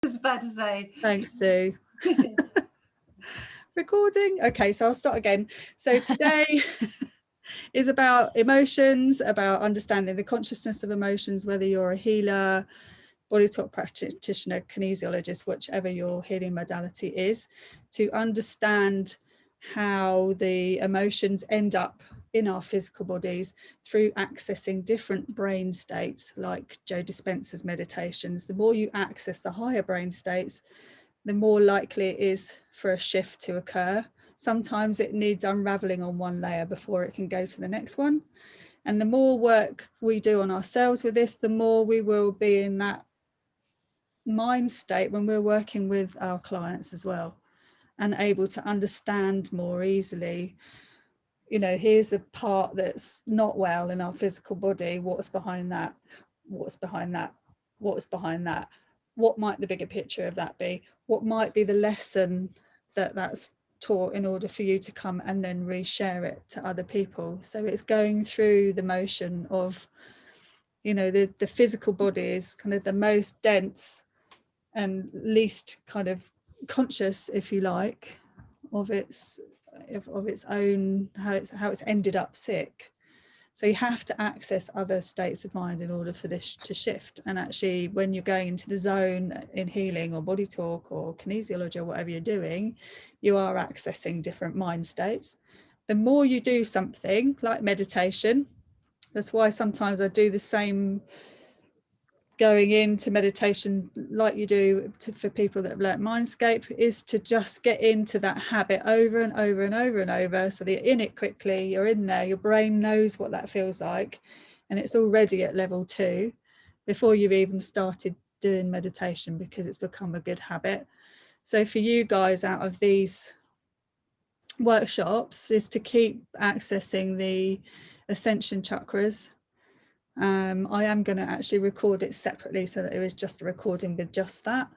was about to say. Thanks, Sue. Recording. Okay, so I'll start again. So today is about emotions, about understanding the consciousness of emotions, whether you're a healer, body talk practitioner, kinesiologist, whichever your healing modality is, to understand how the emotions end up in our physical bodies through accessing different brain states, like Joe Dispenza's meditations. The more you access the higher brain states, the more likely it is for a shift to occur. Sometimes it needs unraveling on one layer before it can go to the next one. And the more work we do on ourselves with this, the more we will be in that mind state when we're working with our clients as well, and able to understand more easily, you know, here's the part that's not well in our physical body, what's behind that, what's behind that, what's behind that, what might the bigger picture of that be, what might be the lesson that's taught in order for you to come and then reshare it to other people. So it's going through the motion of, you know, the physical body is kind of the most dense and least kind of conscious, if you like, of its own, how it's ended up sick. So you have to access other states of mind in order for this to shift. And actually, when you're going into the zone in healing or body talk or kinesiology or whatever you're doing, you are accessing different mind states. The more you do something like meditation, that's why sometimes I do the same going into meditation like you do for people that have learnt Mindscape, is to just get into that habit over and over and over and over, so that you're in it quickly, you're in there, your brain knows what that feels like, and it's already at level 2 before you've even started doing meditation, because it's become a good habit. So for you guys, out of these workshops, is to keep accessing the Ascension Chakras. I am going to actually record it separately so that it was just a recording with just that.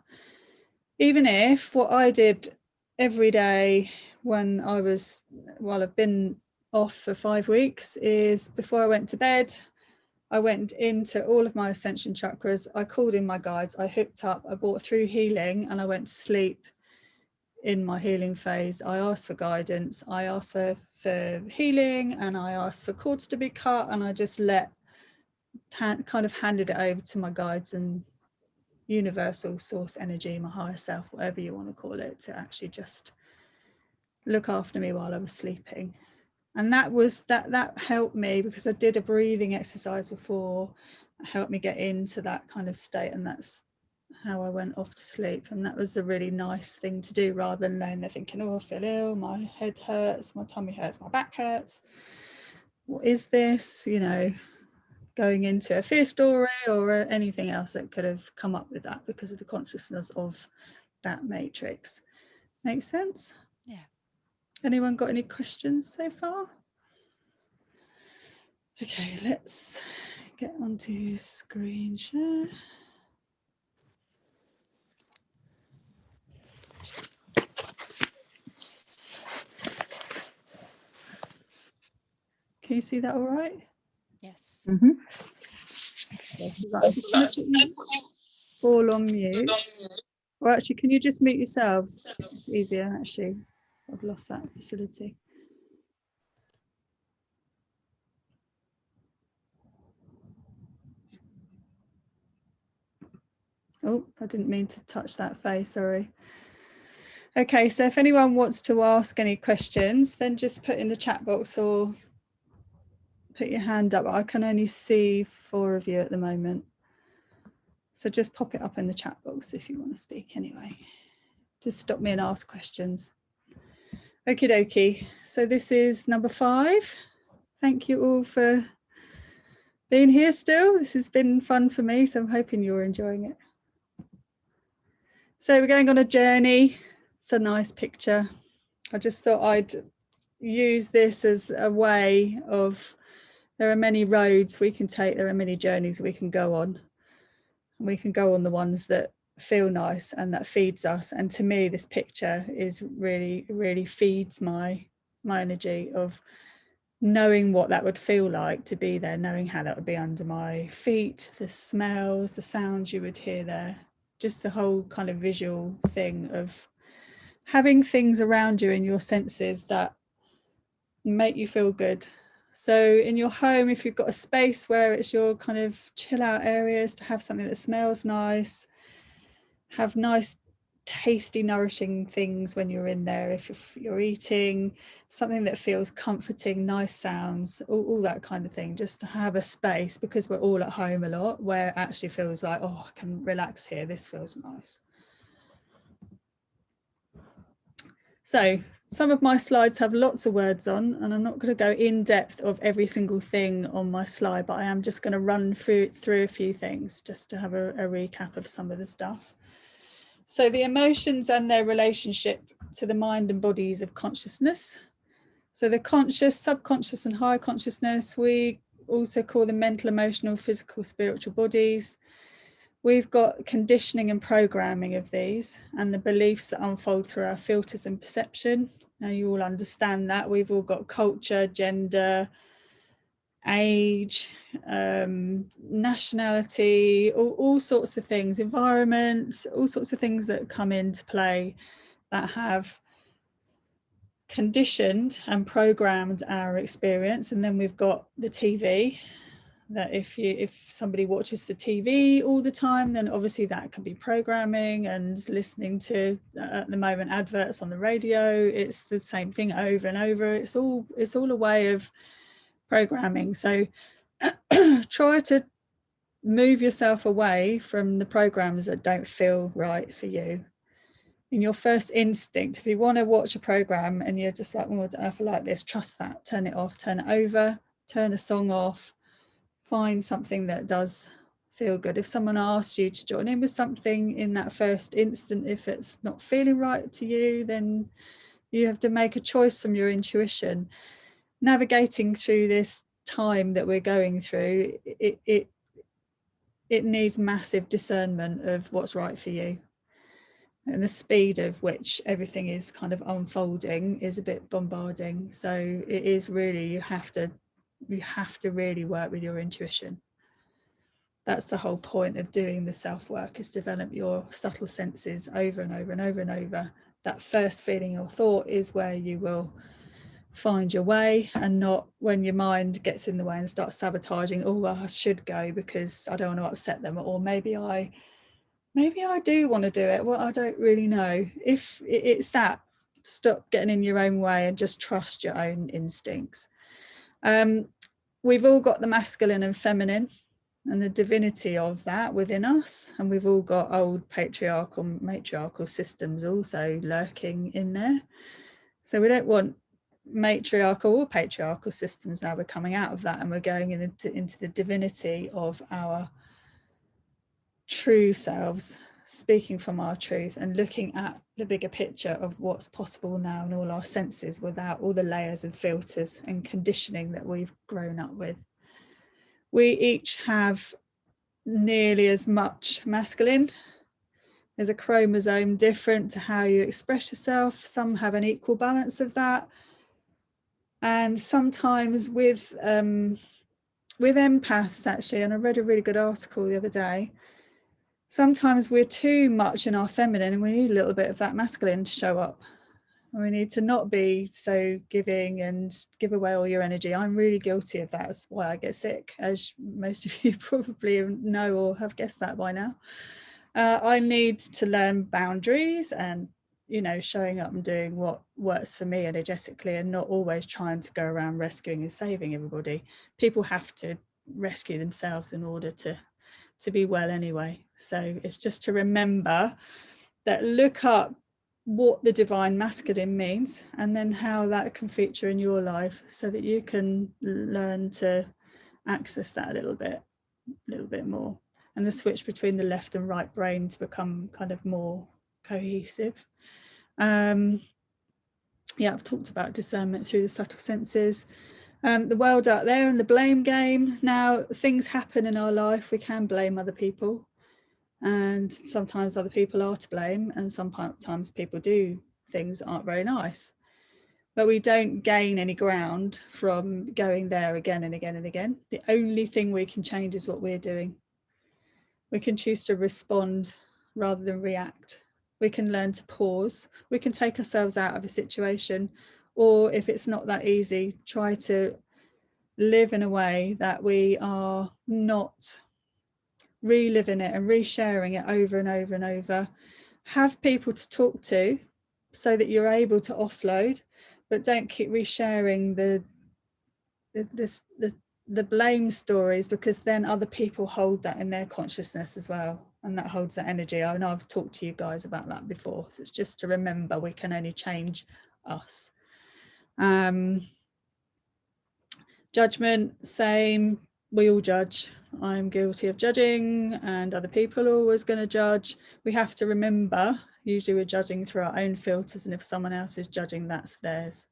Even if what I did every day when I've been off for 5 weeks, is before I went to bed, I went into all of my Ascension Chakras, I called in my guides, I hooked up, I brought through healing, and I went to sleep in my healing phase. I asked for guidance, I asked for healing, and I asked for cords to be cut, and I just kind of handed it over to my guides and universal source energy, my higher self, whatever you want to call it, to actually just look after me while I was sleeping. And that helped me, because I did a breathing exercise before that helped me get into that kind of state, and that's how I went off to sleep. And that was a really nice thing to do, rather than laying there thinking, oh, I feel ill, my head hurts, my tummy hurts, my back hurts, what is this, you know, going into a fear story or anything else that could have come up with that, because of the consciousness of that matrix. Makes sense? Yeah. Anyone got any questions so far? Okay, let's get onto screen share. Can you see that all right? Yes. Mm-hmm. Okay, all on mute. Or actually, can you just mute yourselves? It's easier, actually. I've lost that facility. Oh, I didn't mean to touch that face, sorry. Okay, so if anyone wants to ask any questions, then just put in the chat box or put your hand up. I can only see 4 of you at the moment. So just pop it up in the chat box if you want to speak anyway. Just stop me and ask questions. Okie dokie. So this is number 5. Thank you all for being here still. This has been fun for me, so I'm hoping you're enjoying it. So we're going on a journey. It's a nice picture. I just thought I'd use this as a way of, there are many roads we can take, there are many journeys we can go on. And we can go on the ones that feel nice and that feeds us. And to me, this picture is really feeds my energy of knowing what that would feel like to be there, knowing how that would be under my feet, the smells, the sounds you would hear there, just the whole kind of visual thing of having things around you in your senses that make you feel good. So in your home, if you've got a space where it's your kind of chill out areas, to have something that smells nice, have nice tasty nourishing things when you're in there, if you're eating something that feels comforting, nice sounds, all that kind of thing, just to have a space, because we're all at home a lot, where it actually feels like, oh, I can relax here, this feels nice. So some of my slides have lots of words on, and I'm not going to go in depth of every single thing on my slide, but I am just going to run through a few things just to have a recap of some of the stuff. So the emotions and their relationship to the mind and bodies of consciousness. So the conscious, subconscious and higher consciousness, we also call them mental, emotional, physical, spiritual bodies. We've got conditioning and programming of these, and the beliefs that unfold through our filters and perception. Now you all understand that. We've all got culture, gender, age, nationality, all sorts of things, environments, all sorts of things that come into play that have conditioned and programmed our experience. And then we've got the TV, that if somebody watches the TV all the time, then obviously that can be programming, and listening to at the moment adverts on the radio, it's the same thing over and over. It's all a way of programming. So try to move yourself away from the programs that don't feel right for you. In your first instinct, if you want to watch a program and you're just like, oh, I don't know if I like this, trust that, turn it off, turn it over, turn a song off, find something that does feel good. If someone asks you to join in with something in that first instant, if it's not feeling right to you, then you have to make a choice from your intuition. Navigating through this time that we're going through, it needs massive discernment of what's right for you. And the speed of which everything is kind of unfolding is a bit bombarding. So it is really, you have to really work with your intuition. That's the whole point of doing the self-work, is develop your subtle senses over and over and over and over. That first feeling or thought is where you will find your way, and not when your mind gets in the way and starts sabotaging. Oh, well, I should go because I don't want to upset them, or maybe I do want to do it. Well, I don't really know. If it's that, stop getting in your own way and just trust your own instincts. We've all got the masculine and feminine and the divinity of that within us, and we've all got old patriarchal, matriarchal systems also lurking in there. So we don't want matriarchal or patriarchal systems. Now we're coming out of that and we're going into the divinity of our true selves, speaking from our truth and looking at the bigger picture of what's possible now in all our senses, without all the layers and filters and conditioning that we've grown up with. We each have nearly as much masculine. There's a chromosome different to how you express yourself. Some have an equal balance of that. And sometimes with empaths, actually, and I read a really good article the other day, sometimes we're too much in our feminine and we need a little bit of that masculine to show up. We need to not be so giving and give away all your energy. I'm really guilty of that. That's why I get sick, as most of you probably know or have guessed that by now. I need to learn boundaries and, showing up and doing what works for me energetically, and not always trying to go around rescuing and saving everybody. People have to rescue themselves in order to be well anyway. So it's just to remember that, look up what the divine masculine means, and then how that can feature in your life, so that you can learn to access that a little bit more, and the switch between the left and right brain to become kind of more cohesive. I've talked about discernment through the subtle senses. The world out there and the blame game. Now, things happen in our life, we can blame other people, and sometimes other people are to blame, and sometimes people do things that aren't very nice, but we don't gain any ground from going there again and again and again. The only thing we can change is what we're doing. We can choose to respond rather than react. We can learn to pause. We can take ourselves out of a situation, or if it's not that easy, try to live in a way that we are not reliving it and resharing it over and over and over. Have people to talk to so that you're able to offload, but don't keep resharing the blame stories, because then other people hold that in their consciousness as well, and that holds that energy. I know I've talked to you guys about that before, so it's just to remember we can only change us. Judgment, same, we all judge. I'm guilty of judging, and other people are always going to judge. We have to remember, usually we're judging through our own filters, and if someone else is judging, that's theirs.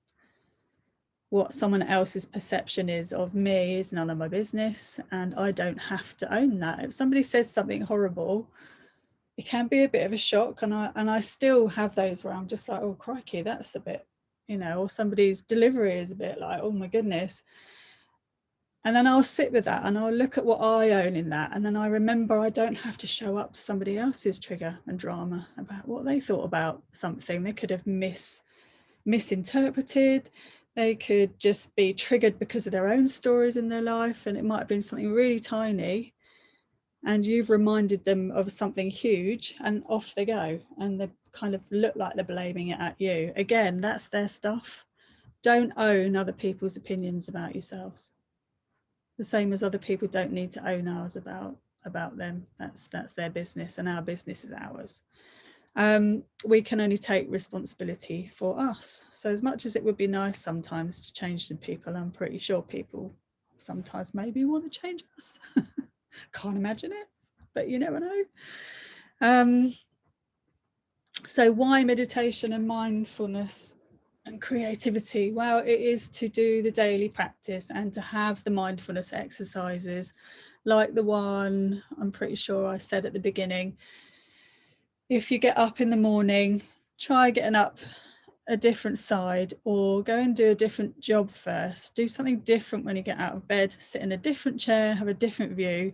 What someone else's perception is of me is none of my business, and I don't have to own that. If somebody says something horrible, it can be a bit of a shock, and I still have those where I'm just like, oh crikey, that's a bit, you know, or somebody's delivery is a bit like, oh my goodness. And then I'll sit with that and I'll look at what I own in that, and then I remember I don't have to show up to somebody else's trigger and drama about what they thought about something. They could have misinterpreted. They could just be triggered because of their own stories in their life, and it might have been something really tiny, and you've reminded them of something huge, and off they go, and they kind of look like they're blaming it at you. Again, that's their stuff. Don't own other people's opinions about yourselves. The same as other people don't need to own ours about them. That's their business, and our business is ours. We can only take responsibility for us. So as much as it would be nice sometimes to change some people, I'm pretty sure people sometimes maybe want to change us. Can't imagine it, but you never know. So why meditation and mindfulness and creativity? Well, it is to do the daily practice and to have the mindfulness exercises like the one I'm pretty sure I said at the beginning. If you get up in the morning, try getting up a different side, or go and do a different job first. Do something different when you get out of bed. Sit in a different chair, have a different view.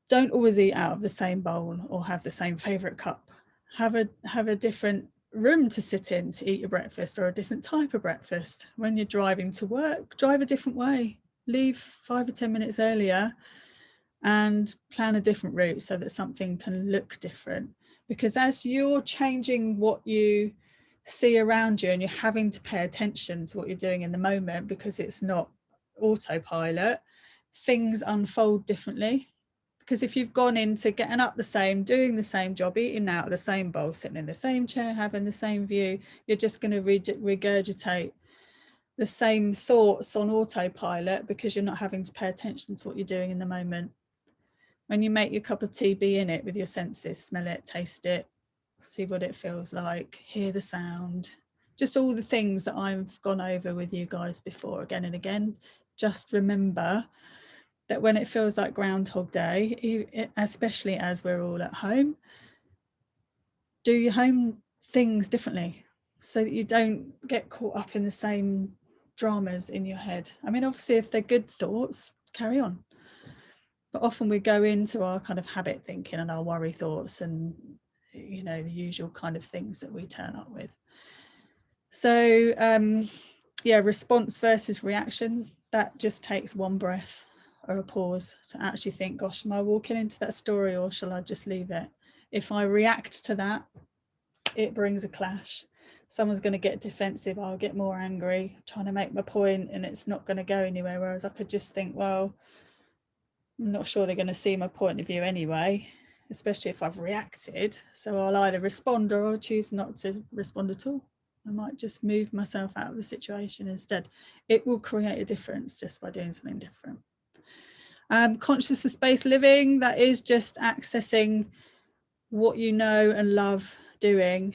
Don't always eat out of the same bowl or have the same favorite cup. Have a different room to sit in to eat your breakfast, or a different type of breakfast. When you're driving to work, drive a different way. Leave 5 or 10 minutes earlier and plan a different route so that something can look different. Because as you're changing what you see around you, and you're having to pay attention to what you're doing in the moment because it's not autopilot, things unfold differently. Because if you've gone into getting up the same, doing the same job, eating out of the same bowl, sitting in the same chair, having the same view, you're just going to regurgitate the same thoughts on autopilot, because you're not having to pay attention to what you're doing in the moment. When you make your cup of tea, be in it with your senses, smell it, taste it, see what it feels like, hear the sound, just all the things that I've gone over with you guys before again and again. Just remember that when it feels like Groundhog Day, especially as we're all at home, do your home things differently so that you don't get caught up in the same dramas in your head. I mean, obviously, if they're good thoughts, carry on. But often we go into our kind of habit thinking and our worry thoughts and, you know, the usual kind of things that we turn up with. So, yeah, response versus reaction, that just takes one breath or a pause to actually think, gosh, am I walking into that story, or shall I just leave it? If I react to that, it brings a clash. Someone's going to get defensive, I'll get more angry, trying to make my point, and it's not going to go anywhere. Whereas I could just think, well, I'm not sure they're going to see my point of view anyway, especially if I've reacted. So I'll either respond, or I'll choose not to respond at all. I might just move myself out of the situation instead. It will create a difference just by doing something different. Consciousness-based living, that is just accessing what you know and love doing,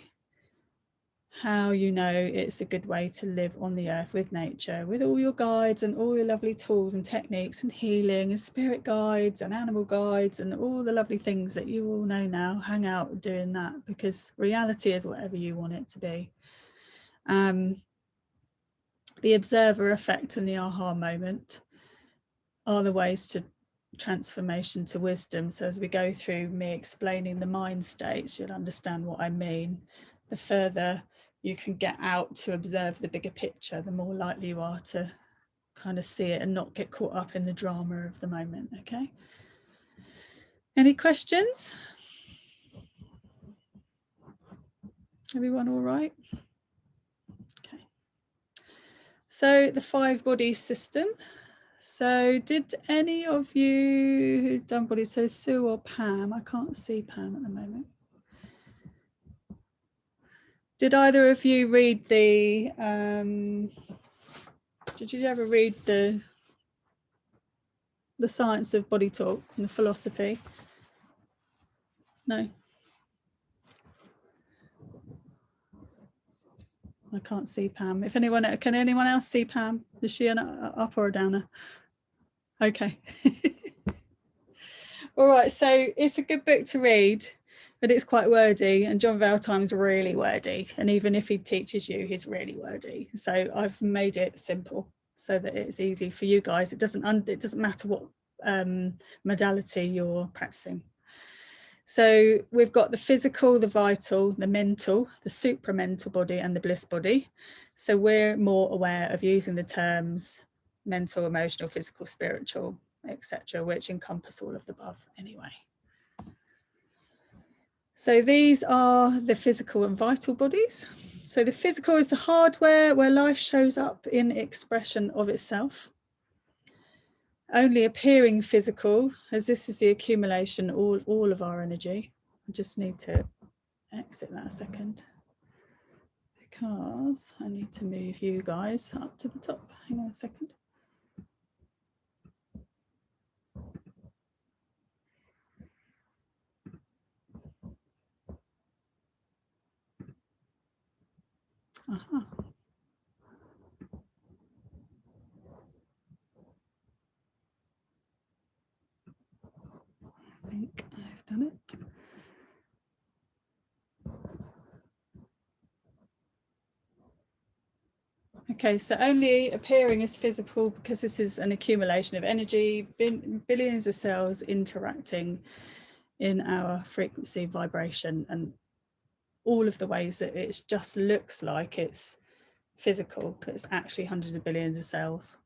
how you know it's a good way to live on the earth with nature, with all your guides and all your lovely tools and techniques and healing and spirit guides and animal guides and all the lovely things that you all know now. Hang out doing that, because reality is whatever you want it to be. The observer effect and the aha moment are the ways to transformation to wisdom. So as we go through me explaining the mind states, you'll understand what I mean. The further you can get out to observe the bigger picture, the more likely you are to kind of see it and not get caught up in the drama of the moment. Okay, any questions? Everyone all right? Okay, so the 5 body system. So did any of you who've done body, so Sue or Pam? I can't see Pam at the moment. Did either of you read the, did you ever read the Science of Body Talk and the philosophy? No? I can't see Pam. If anyone, can anyone else see Pam? Is she an up or a downer? Okay. All right, so it's a good book to read, but it's quite wordy, and John Valtime's really wordy, and even if he teaches you, he's really wordy. So I've made it simple so that it's easy for you guys. It doesn't matter what modality you're practicing. So we've got the physical, the vital, the mental, the supramental body, and the bliss body. So we're more aware of using the terms mental, emotional, physical, spiritual, etc., which encompass all of the above anyway. So these are the physical and vital bodies. So the physical is the hardware where life shows up in expression of itself, only appearing physical, as this is the accumulation all of our energy. I just need to exit that a second because I need to move you guys up to the top. Hang on a second. Aha. I think I've done it. Okay, so only appearing as physical because this is an accumulation of energy, billions of cells interacting in our frequency, vibration, and all of the ways that it just looks like it's physical, but it's actually hundreds of billions of cells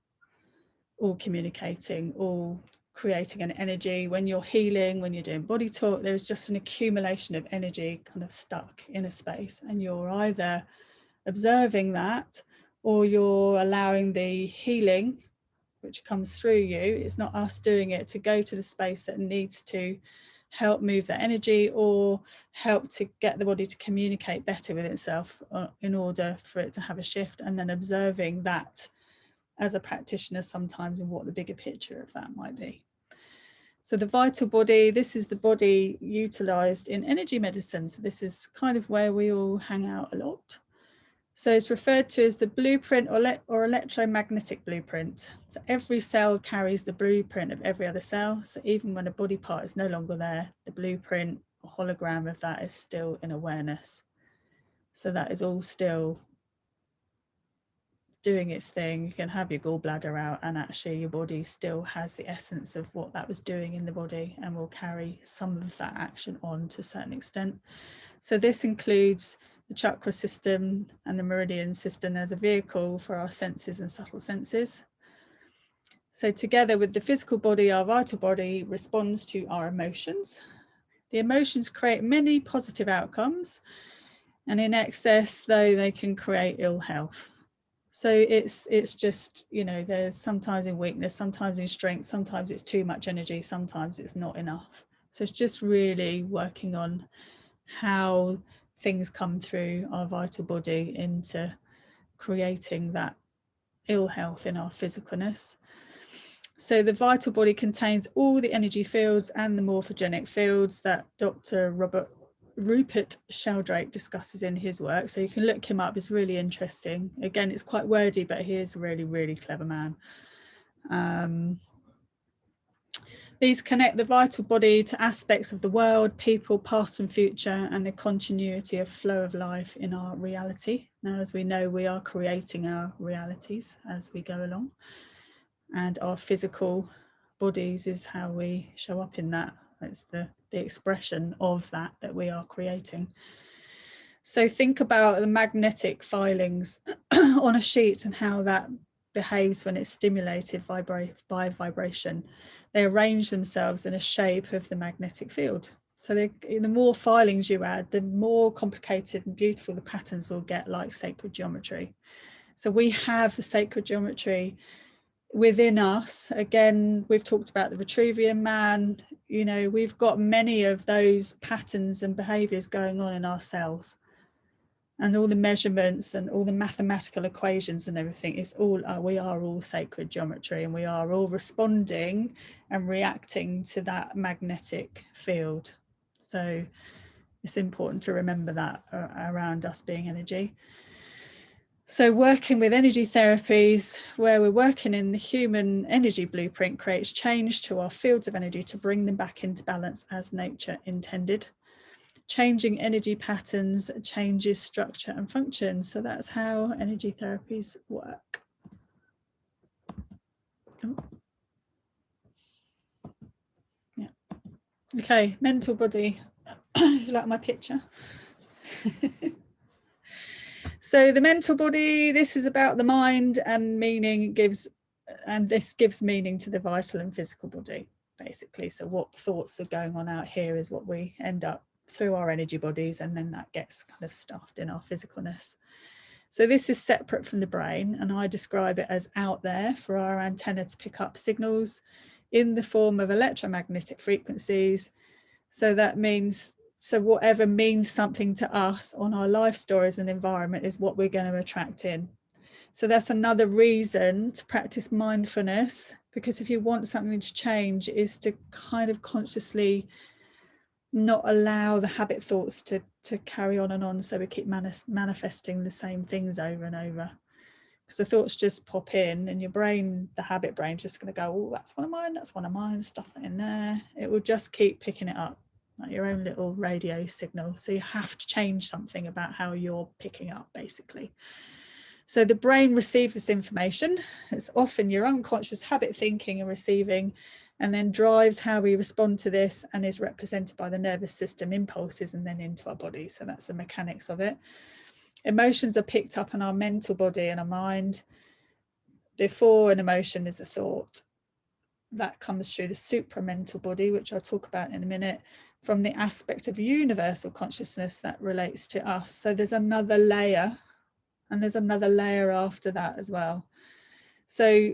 all communicating, all creating an energy. When you're healing, when you're doing body talk, there's just an accumulation of energy kind of stuck in a space, and you're either observing that or you're allowing the healing which comes through you. It's not us doing it, to go to the space that needs to help move that energy or help to get the body to communicate better with itself in order for it to have a shift, and then observing that as a practitioner sometimes and what the bigger picture of that might be. So the vital body, this is the body utilized in energy medicine. So this is kind of where we all hang out a lot. So it's referred to as the blueprint or electromagnetic blueprint. So every cell carries the blueprint of every other cell. So even when a body part is no longer there, the blueprint or hologram of that is still in awareness. So that is all still doing its thing. You can have your gallbladder out and actually your body still has the essence of what that was doing in the body and will carry some of that action on to a certain extent. So this includes the chakra system and the meridian system as a vehicle for our senses and subtle senses. So together with the physical body, our vital body responds to our emotions. The emotions create many positive outcomes, and in excess, though, they can create ill health. So it's just, you know, there's sometimes in weakness, sometimes in strength, sometimes it's too much energy, sometimes it's not enough. So it's just really working on how things come through our vital body into creating that ill health in our physicalness. So the vital body contains all the energy fields and the morphogenic fields that Dr. Rupert Sheldrake discusses in his work. So you can look him up, it's really interesting. Again, it's quite wordy, but he is a really, really clever man. These connect the vital body to aspects of the world, people, past and future, and the continuity of flow of life in our reality. Now, as we know, we are creating our realities as we go along, and our physical bodies is how we show up in that. It's the expression of that we are creating. So think about the magnetic filings on a sheet and how that behaves when it's stimulated by vibration. They arrange themselves in a shape of the magnetic field. So the more filings you add, the more complicated and beautiful the patterns will get, like sacred geometry. So we have the sacred geometry within us. Again, we've talked about the Vitruvian man. You know, we've got many of those patterns and behaviors going on in our cells. And all the measurements and all the mathematical equations and everything, it's all, we are all sacred geometry, and we are all responding and reacting to that magnetic field. So it's important to remember that around us being energy. So working with energy therapies, where we're working in the human energy blueprint, creates change to our fields of energy to bring them back into balance as nature intended. Changing energy patterns changes structure and function. So that's how energy therapies work. Oh. Yeah. Okay, mental body. You like my picture? So the mental body, this is about the mind, and this gives meaning to the vital and physical body, basically. So what thoughts are going on out here is what we end up through our energy bodies, and then that gets kind of stuffed in our physicalness. So this is separate from the brain, and I describe it as out there for our antenna to pick up signals in the form of electromagnetic frequencies. So that means, so whatever means something to us on our life stories and environment is what we're going to attract in. So that's another reason to practice mindfulness, because if you want something to change, is to kind of consciously not allow the habit thoughts to carry on and on, so we keep manifesting the same things over and over. Because the thoughts just pop in, and your brain, the habit brain, just going to go, oh, that's one of mine, that's one of mine, stuff that in there. It will just keep picking it up, like your own little radio signal. So you have to change something about how you're picking up, basically. So the brain receives this information. It's often your unconscious habit thinking and receiving, and then drives how we respond to this, and is represented by the nervous system impulses and then into our body. So that's the mechanics of it. Emotions are picked up in our mental body and our mind. Before an emotion is a thought, that comes through the supramental body, which I'll talk about in a minute, from the aspect of universal consciousness that relates to us. So there's another layer, and there's another layer after that as well. So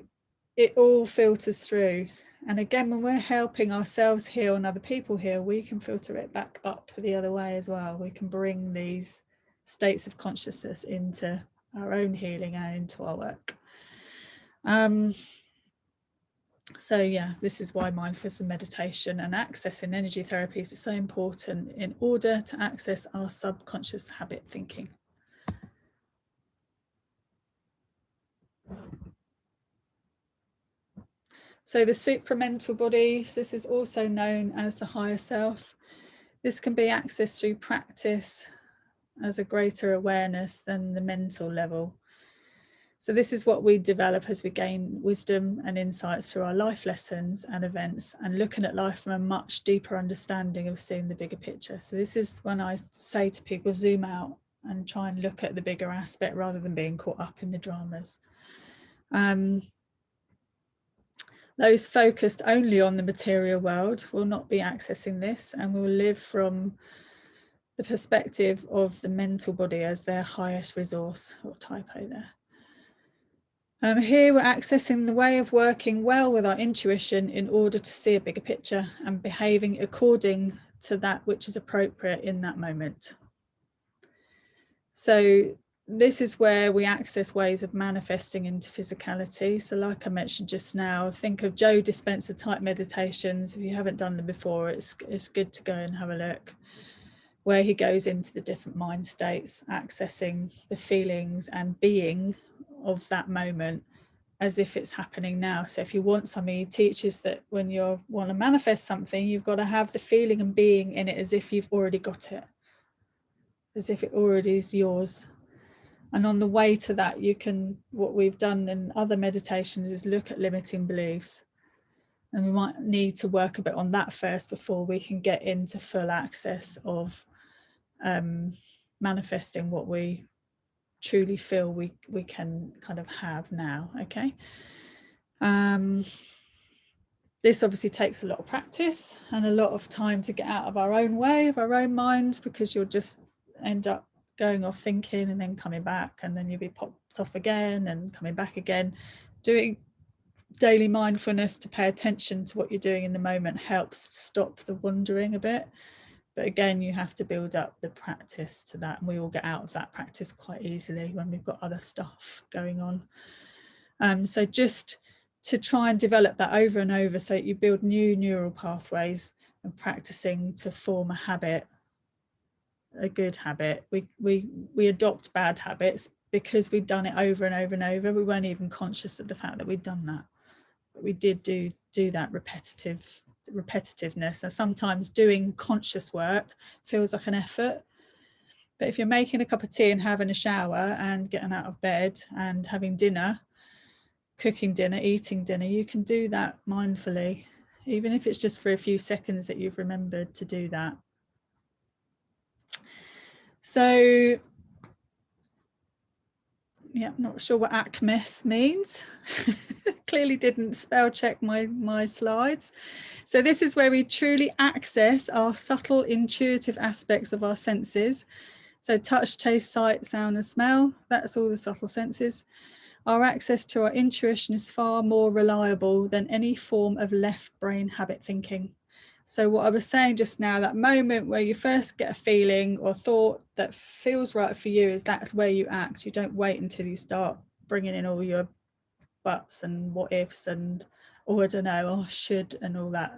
it all filters through. And again, when we're helping ourselves heal and other people heal, we can filter it back up the other way as well. We can bring these states of consciousness into our own healing and into our work. So yeah, this is why mindfulness and meditation and accessing energy therapies is so important, in order to access our subconscious habit thinking. So the supramental bodies, this is also known as the higher self. This can be accessed through practice as a greater awareness than the mental level. So this is what we develop as we gain wisdom and insights through our life lessons and events, and looking at life from a much deeper understanding of seeing the bigger picture. So this is when I say to people, zoom out and try and look at the bigger aspect rather than being caught up in the dramas. Those focused only on the material world will not be accessing this, and will live from the perspective of the mental body as their highest resource. Or typo there. Here we're accessing the way of working well with our intuition in order to see a bigger picture and behaving according to that which is appropriate in that moment. So this is where we access ways of manifesting into physicality. So like I mentioned just now, think of Joe Dispenza type meditations. If you haven't done them before, it's good to go and have a look, where he goes into the different mind states, accessing the feelings and being of that moment as if it's happening now. So if you want something, he teaches that when you want to manifest something, you've got to have the feeling and being in it as if you've already got it, as if it already is yours. And on the way to that, you can, what we've done in other meditations is look at limiting beliefs. And we might need to work a bit on that first before we can get into full access of manifesting what we truly feel we can kind of have now. Okay. This obviously takes a lot of practice and a lot of time to get out of our own way, of our own minds, because you'll just end up going off thinking and then coming back, and then you'll be popped off again and coming back again. Doing daily mindfulness to pay attention to what you're doing in the moment helps stop the wandering a bit. But again, you have to build up the practice to that, and we all get out of that practice quite easily when we've got other stuff going on. So just to try and develop that over and over, so you build new neural pathways and practicing to form a habit, a good habit. We adopt bad habits because we've done it over and over and over. We weren't even conscious of the fact that we'd done that, but we did do that repetitiveness. And sometimes doing conscious work feels like an effort, but if you're making a cup of tea and having a shower and getting out of bed and having dinner, cooking dinner, eating dinner, you can do that mindfully, even if it's just for a few seconds that you've remembered to do that. So yeah, I'm not sure what ACMES means. Clearly didn't spell check my slides. So this is where we truly access our subtle intuitive aspects of our senses. So touch, taste, sight, sound and smell, that's all the subtle senses. Our access to our intuition is far more reliable than any form of left brain habit thinking. So what I was saying just now, that moment where you first get a feeling or thought that feels right for you, is that's where you act. You don't wait until you start bringing in all your buts and what ifs and, oh, I don't know, oh, should, and all that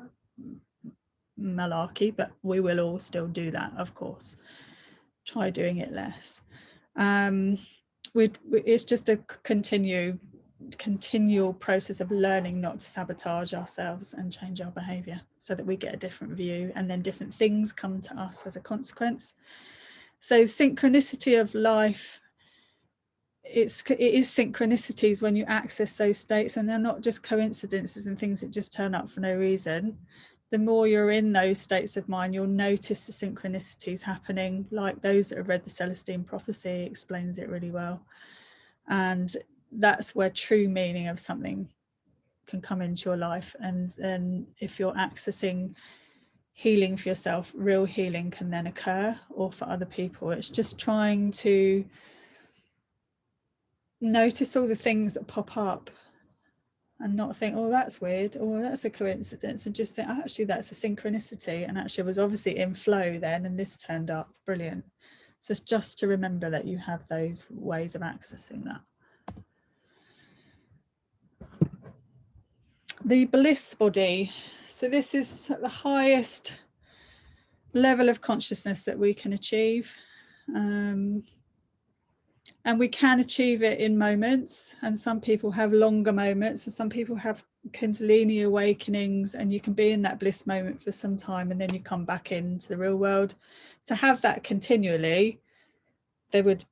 malarkey, but we will all still do that, of course. Try doing it less. It's just a continual process of learning not to sabotage ourselves and change our behavior, so that we get a different view, and then different things come to us as a consequence. So synchronicity of life, it is synchronicities when you access those states, and they're not just coincidences and things that just turn up for no reason. The more you're in those states of mind, you'll notice the synchronicities happening, like those that have read the Celestine Prophecy explains it really well. And that's where true meaning of something can come into your life. And then if you're accessing healing for yourself, real healing can then occur, or for other people. It's just trying to notice all the things that pop up and not think, oh, that's weird, or that's a coincidence, and just think, oh, actually that's a synchronicity, and actually was obviously in flow then and this turned up. Brilliant. So it's just to remember that you have those ways of accessing that. The bliss body. So this is the highest level of consciousness that we can achieve. And we can achieve it in moments, and some people have longer moments, and some people have Kundalini awakenings, and you can be in that bliss moment for some time and then you come back into the real world. To have that continually, there would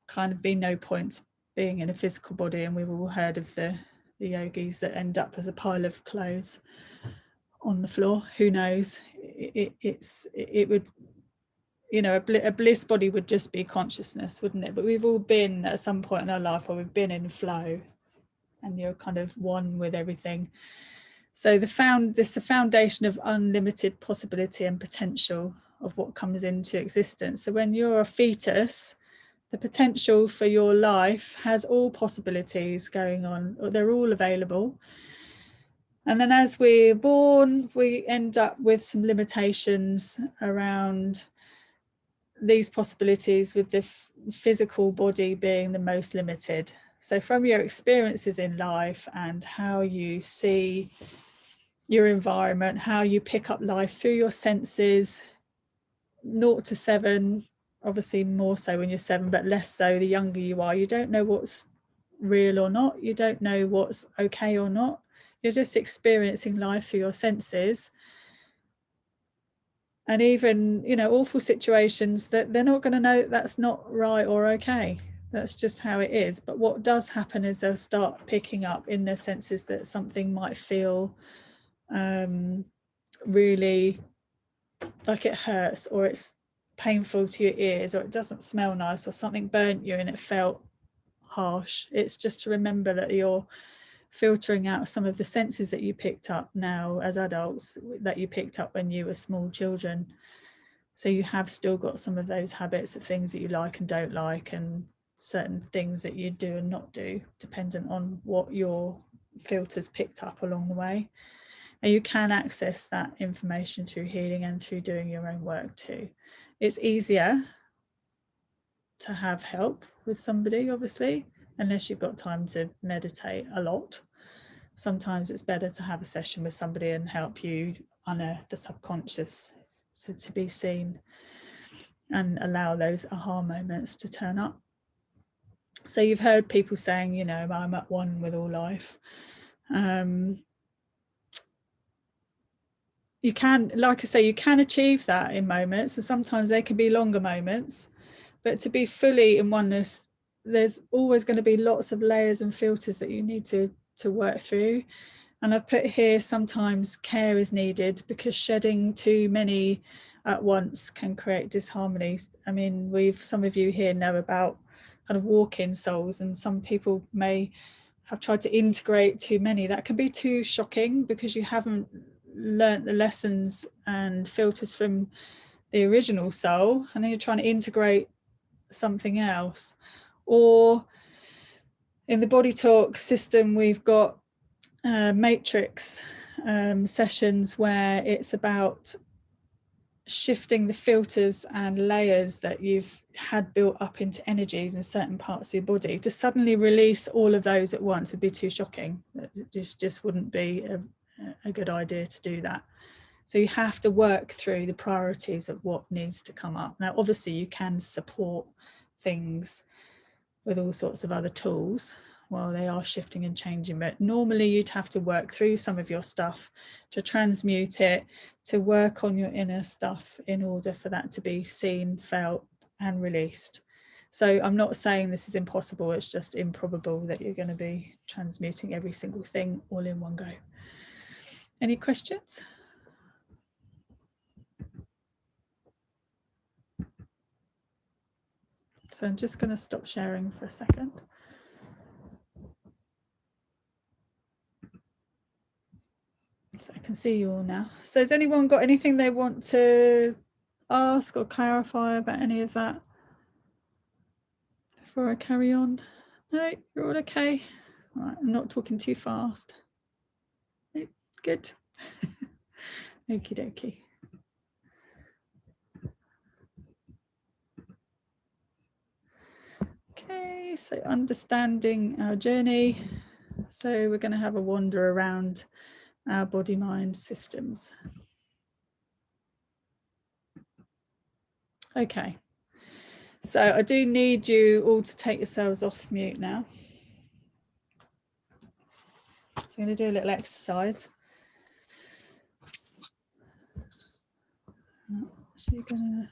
kind of be no point being in a physical body, and we've all heard of the yogis that end up as a pile of clothes on the floor. Who knows? It would, you know, a bliss body would just be consciousness, wouldn't it? But we've all been at some point in our life where we've been in flow and you're kind of one with everything. So the foundation of unlimited possibility and potential of what comes into existence. So when you're a fetus, the potential for your life has all possibilities going on, or they're all available. And then as we're born, we end up with some limitations around these possibilities, with the physical body being the most limited. So from your experiences in life and how you see your environment, how you pick up life through your senses, 0 to 7, obviously more so when you're 7, but less so the younger you are. You don't know what's real or not. You don't know what's okay or not. You're just experiencing life through your senses. And even, you know, awful situations, that they're not going to know that's not right or okay. That's just how it is. But what does happen is they'll start picking up in their senses that something might feel really like it hurts, or it's painful to your ears, or it doesn't smell nice, or something burnt you and it felt harsh. It's just to remember that you're filtering out some of the senses that you picked up now as adults that you picked up when you were small children. So you have still got some of those habits of things that you like and don't like, and certain things that you do and not do, dependent on what your filters picked up along the way. And you can access that information through healing and through doing your own work too. It's easier to have help with somebody, obviously, unless you've got time to meditate a lot. Sometimes it's better to have a session with somebody and help you unearth the subconscious, so to be seen and allow those aha moments to turn up. So you've heard people saying, you know, I'm at one with all life. You can, like I say, you can achieve that in moments, and sometimes they can be longer moments, but to be fully in oneness, there's always going to be lots of layers and filters that you need to work through. And I've put here, sometimes care is needed because shedding too many at once can create disharmony. I mean, some of you here know about kind of walk-in souls, and some people may have tried to integrate too many. That can be too shocking because you haven't learnt the lessons and filters from the original soul, and then you're trying to integrate something else. Or in the Body Talk system, we've got matrix sessions where it's about shifting the filters and layers that you've had built up into energies in certain parts of your body. To suddenly release all of those at once would be too shocking. It just wouldn't be a good idea to do that. So you have to work through the priorities of what needs to come up. Now, obviously, you can support things with all sorts of other tools while they are shifting and changing, but normally you'd have to work through some of your stuff to transmute it, to work on your inner stuff in order for that to be seen, felt and released. So I'm not saying this is impossible, it's just improbable that you're going to be transmuting every single thing all in one go. Any questions? So I'm just going to stop sharing for a second. So I can see you all now. So has anyone got anything they want to ask or clarify about any of that before I carry on? No, you're all okay. All right, I'm not talking too fast. No, good. Okie dokie. Okay, so understanding our journey. So we're going to have a wander around our body-mind systems. Okay, so I do need you all to take yourselves off mute now. So I'm going to do a little exercise. She's gonna...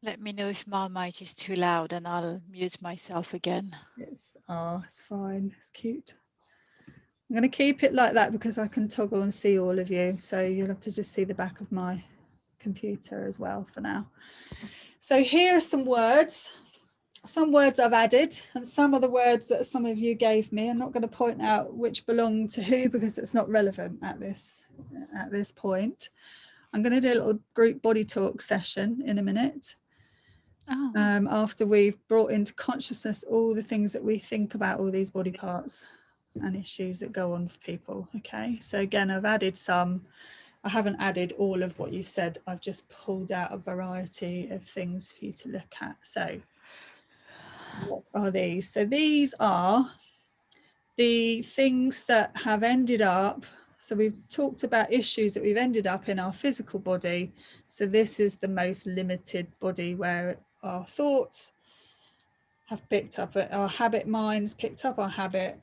Let me know if my mic is too loud and I'll mute myself again. It's fine, it's cute. I'm going to keep it like that because I can toggle and see all of you, so you'll have to just see the back of my computer as well for now. So here are some words I've added, and some of the words that some of you gave me. I'm not going to point out which belong to who because it's not relevant at this point. I'm going to do a little group body talk session in a minute. After we've brought into consciousness all the things that we think about all these body parts and issues that go on for people. Okay, so again, I've added some. I haven't added all of what you said. I've just pulled out a variety of things for you to look at. So what are these? So these are the things that have ended up. So we've talked about issues that we've ended up in our physical body. So this is the most limited body where our thoughts have picked up, our habit minds picked up our habit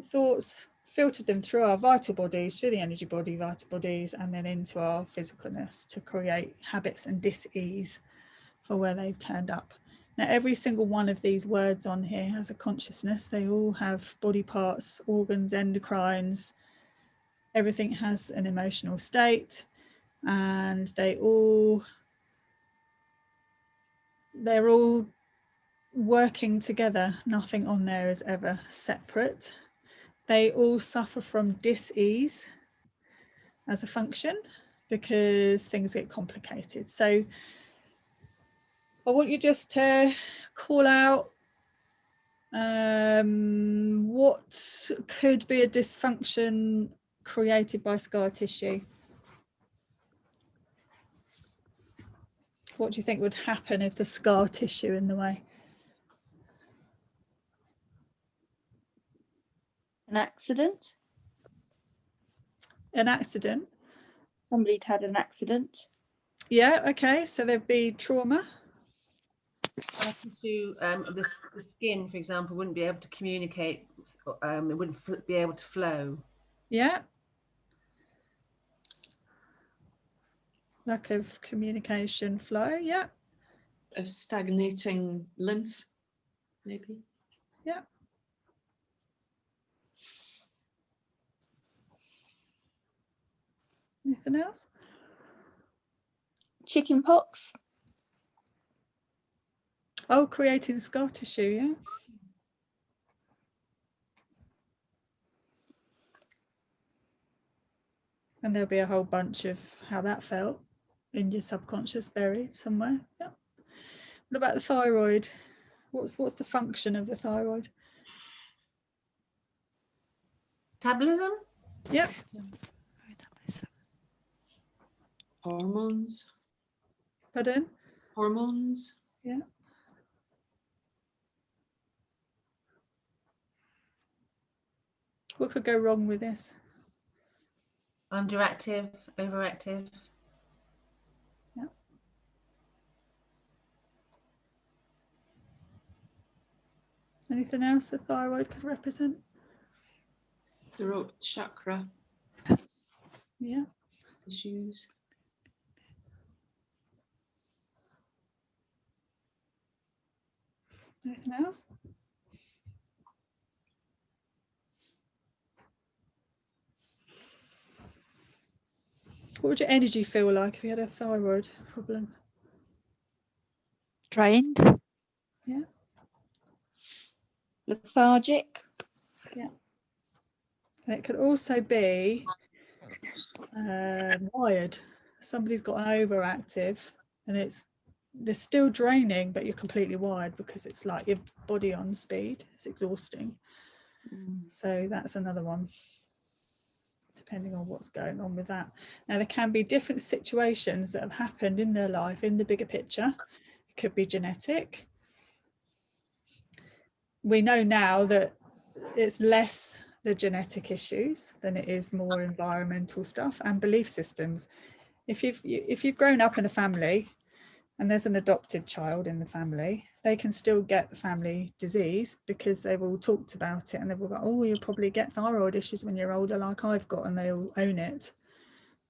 thoughts, filtered them through our vital bodies, through the energy body, vital bodies, and then into our physicalness to create habits and dis-ease for where they've turned up. Now, every single one of these words on here has a consciousness. They all have body parts, organs, endocrines, Everything has an emotional state, and they're all working together. Nothing on there is ever separate. They all suffer from dis-ease as a function because things get complicated. So I want you just to call out what could be a dysfunction created by scar tissue. What do you think would happen if the scar tissue in the way? An accident. An accident? Somebody'd had an accident. Yeah, okay, so there'd be trauma. The skin, for example, wouldn't be able to communicate. It wouldn't be able to flow. Yeah. Lack of communication flow, yeah. Of stagnating lymph, maybe. Yeah. Anything else? Chicken pox. Oh, creating scar tissue, yeah. And there'll be a whole bunch of how that felt in your subconscious buried somewhere. Yeah. What about the thyroid? What's the function of the thyroid? Metabolism? Yep. Hormones. Pardon? Hormones. Yeah. What could go wrong with this? Underactive, overactive. Yeah. Anything else the thyroid could represent? Throat chakra Yeah. issues. Anything else? What would your energy feel like if you had a thyroid problem? Drained. Yeah. Lethargic. Yeah. And it could also be wired. Somebody's got an overactive and they're still draining, but you're completely wired because it's like your body on speed. It's exhausting. So that's another one, depending on what's going on with that. Now, there can be different situations that have happened in their life in the bigger picture. It could be genetic. We know now that it's less the genetic issues than it is more environmental stuff and belief systems. If you've grown up in a family and there's an adopted child in the family, they can still get the family disease because they've all talked about it and they've all got, oh, you'll probably get thyroid issues when you're older like I've got, and they all own it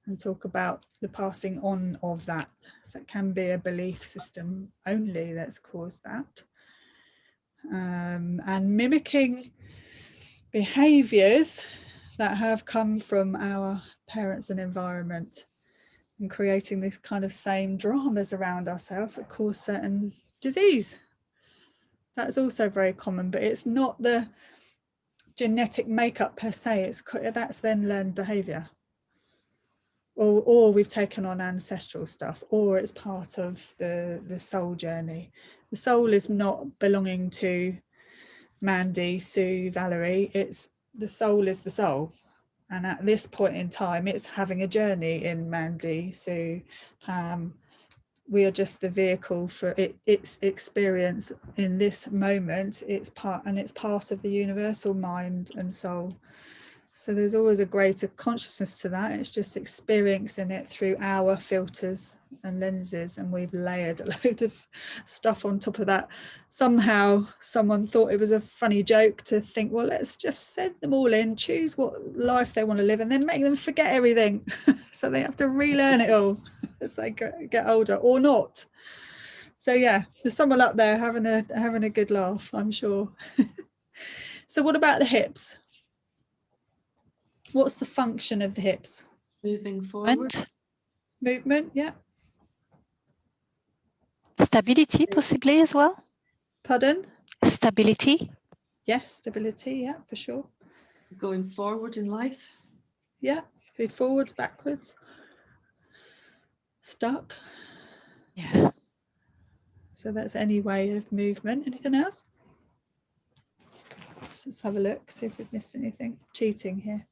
and talk about the passing on of that. So it can be a belief system only that's caused that. And mimicking behaviors that have come from our parents and environment and creating this kind of same dramas around ourselves that cause certain disease. That's also very common, but it's not the genetic makeup per se, that's then learned behavior. Or we've taken on ancestral stuff, or it's part of the soul journey. The soul is not belonging to Mandy, Sue, Valerie. The soul is the soul. And at this point in time, it's having a journey in Mandy, Sue, Pam. We are just the vehicle for its experience in this moment. It's part of the universal mind and soul. So there's always a greater consciousness to that. It's just experiencing it through our filters and lenses, and we've layered a load of stuff on top of that. Somehow someone thought it was a funny joke to think, well, let's just send them all in, choose what life they want to live, and then make them forget everything. So they have to relearn it all as they get older, or not. So yeah, there's someone up there having a good laugh, I'm sure. So what about the hips? What's the function of the hips? Moving forward. Movement, yeah. Stability, possibly as well. Pardon? Stability. Yes, stability, yeah, for sure. Going forward in life. Yeah, go forwards, backwards. Stuck. Yeah. So that's any way of movement. Anything else? Let's have a look, see if we've missed anything. Cheating here.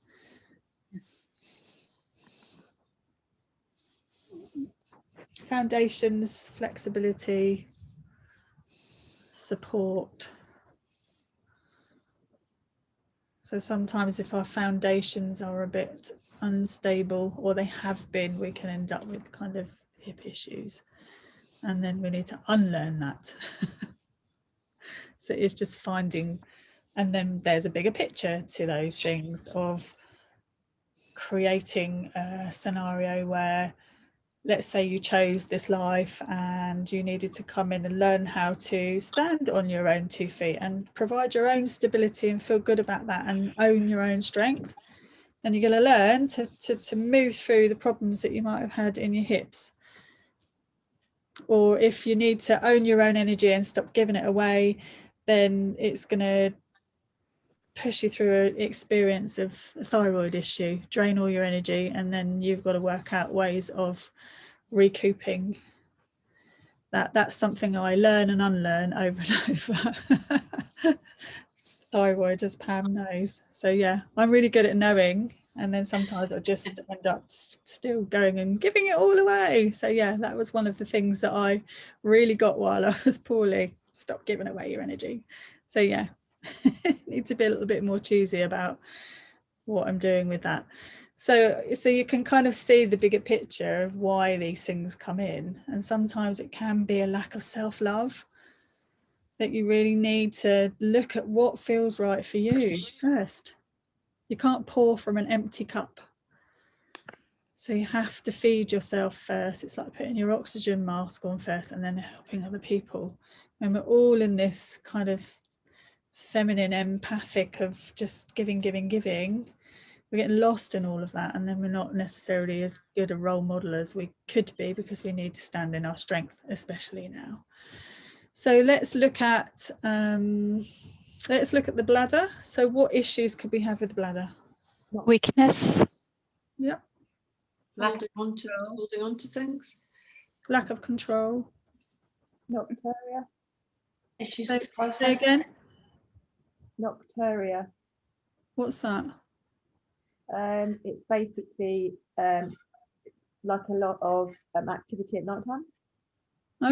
Foundations, flexibility, support. So sometimes if our foundations are a bit unstable, or they have been, we can end up with kind of hip issues. And then we need to unlearn that. So it's just finding, and then there's a bigger picture to those things of creating a scenario where, let's say you chose this life and you needed to come in and learn how to stand on your own 2 feet and provide your own stability and feel good about that and own your own strength. And you're going to learn to move through the problems that you might have had in your hips. Or if you need to own your own energy and stop giving it away, then it's going to push you through an experience of a thyroid issue, drain all your energy, and then you've got to work out ways of recouping. That's something I learn and unlearn over and over. Thyroid, as Pam knows. So yeah, I'm really good at knowing, and then sometimes I just end up still going and giving it all away. So yeah, that was one of the things that I really got while I was poorly. Stop giving away your energy. So yeah, need to be a little bit more choosy about what I'm doing with that. So you can kind of see the bigger picture of why these things come in. And sometimes it can be a lack of self-love, that you really need to look at what feels right for you first. You can't pour from an empty cup. So you have to feed yourself first. It's like putting your oxygen mask on first and then helping other people. And we're all in this kind of feminine empathic of just giving. We're getting lost in all of that, and then we're not necessarily as good a role model as we could be, because we need to stand in our strength, especially now. So let's look at the bladder. So what issues could we have with the bladder? Weakness. Yeah. Holding on to things. Lack of control. Nocturia. Issues Say, with say processing. again. Nocturia. What's that? It's basically like a lot of activity at night time.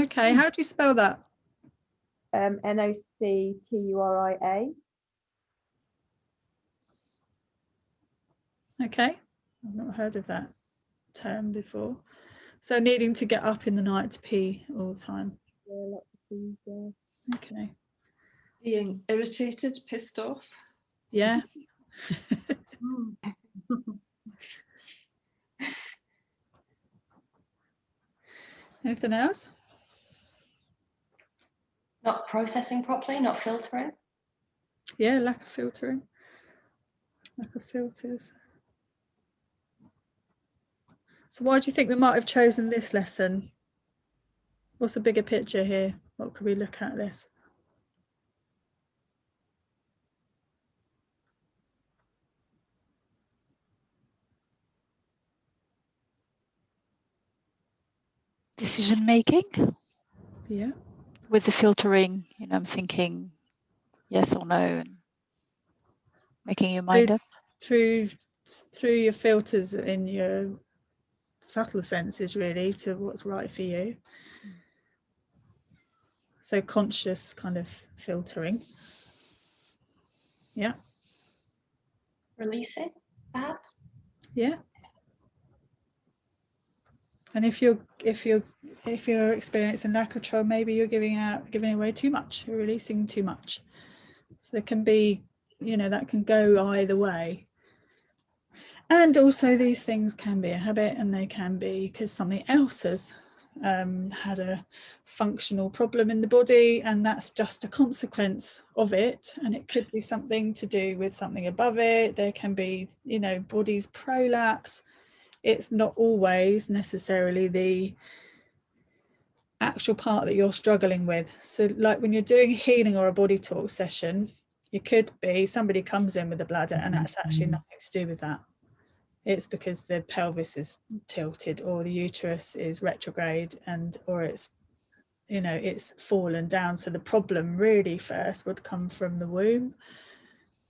Okay, how do you spell that? Nocturia. Okay, I've not heard of that term before. So needing to get up in the night to pee all the time. Yeah, lots of things, yeah. Okay. Being irritated, pissed off. Yeah. Anything else? Not processing properly, not filtering. Yeah, lack of filtering. Lack of filters. So why do you think we might have chosen this lesson? What's the bigger picture here? What could we look at this? Decision making. Yeah. With the filtering, I'm thinking yes or no, and making your mind up. Through your filters in your subtle senses, really, to what's right for you. So conscious kind of filtering. Yeah. Releasing, perhaps. Yeah. And if you're experiencing lack of control, maybe you're giving away too much, you're releasing too much. So there can be, that can go either way. And also these things can be a habit, and they can be because something else has had a functional problem in the body, and that's just a consequence of it. And it could be something to do with something above it. There can be, you know, bodies prolapse. It's not always necessarily the actual part that you're struggling with. So like when you're doing healing or a body talk session, it could be somebody comes in with a bladder and that's actually nothing to do with that. It's because the pelvis is tilted or the uterus is retrograde, and or it's, you know, it's fallen down. So the problem really first would come from the womb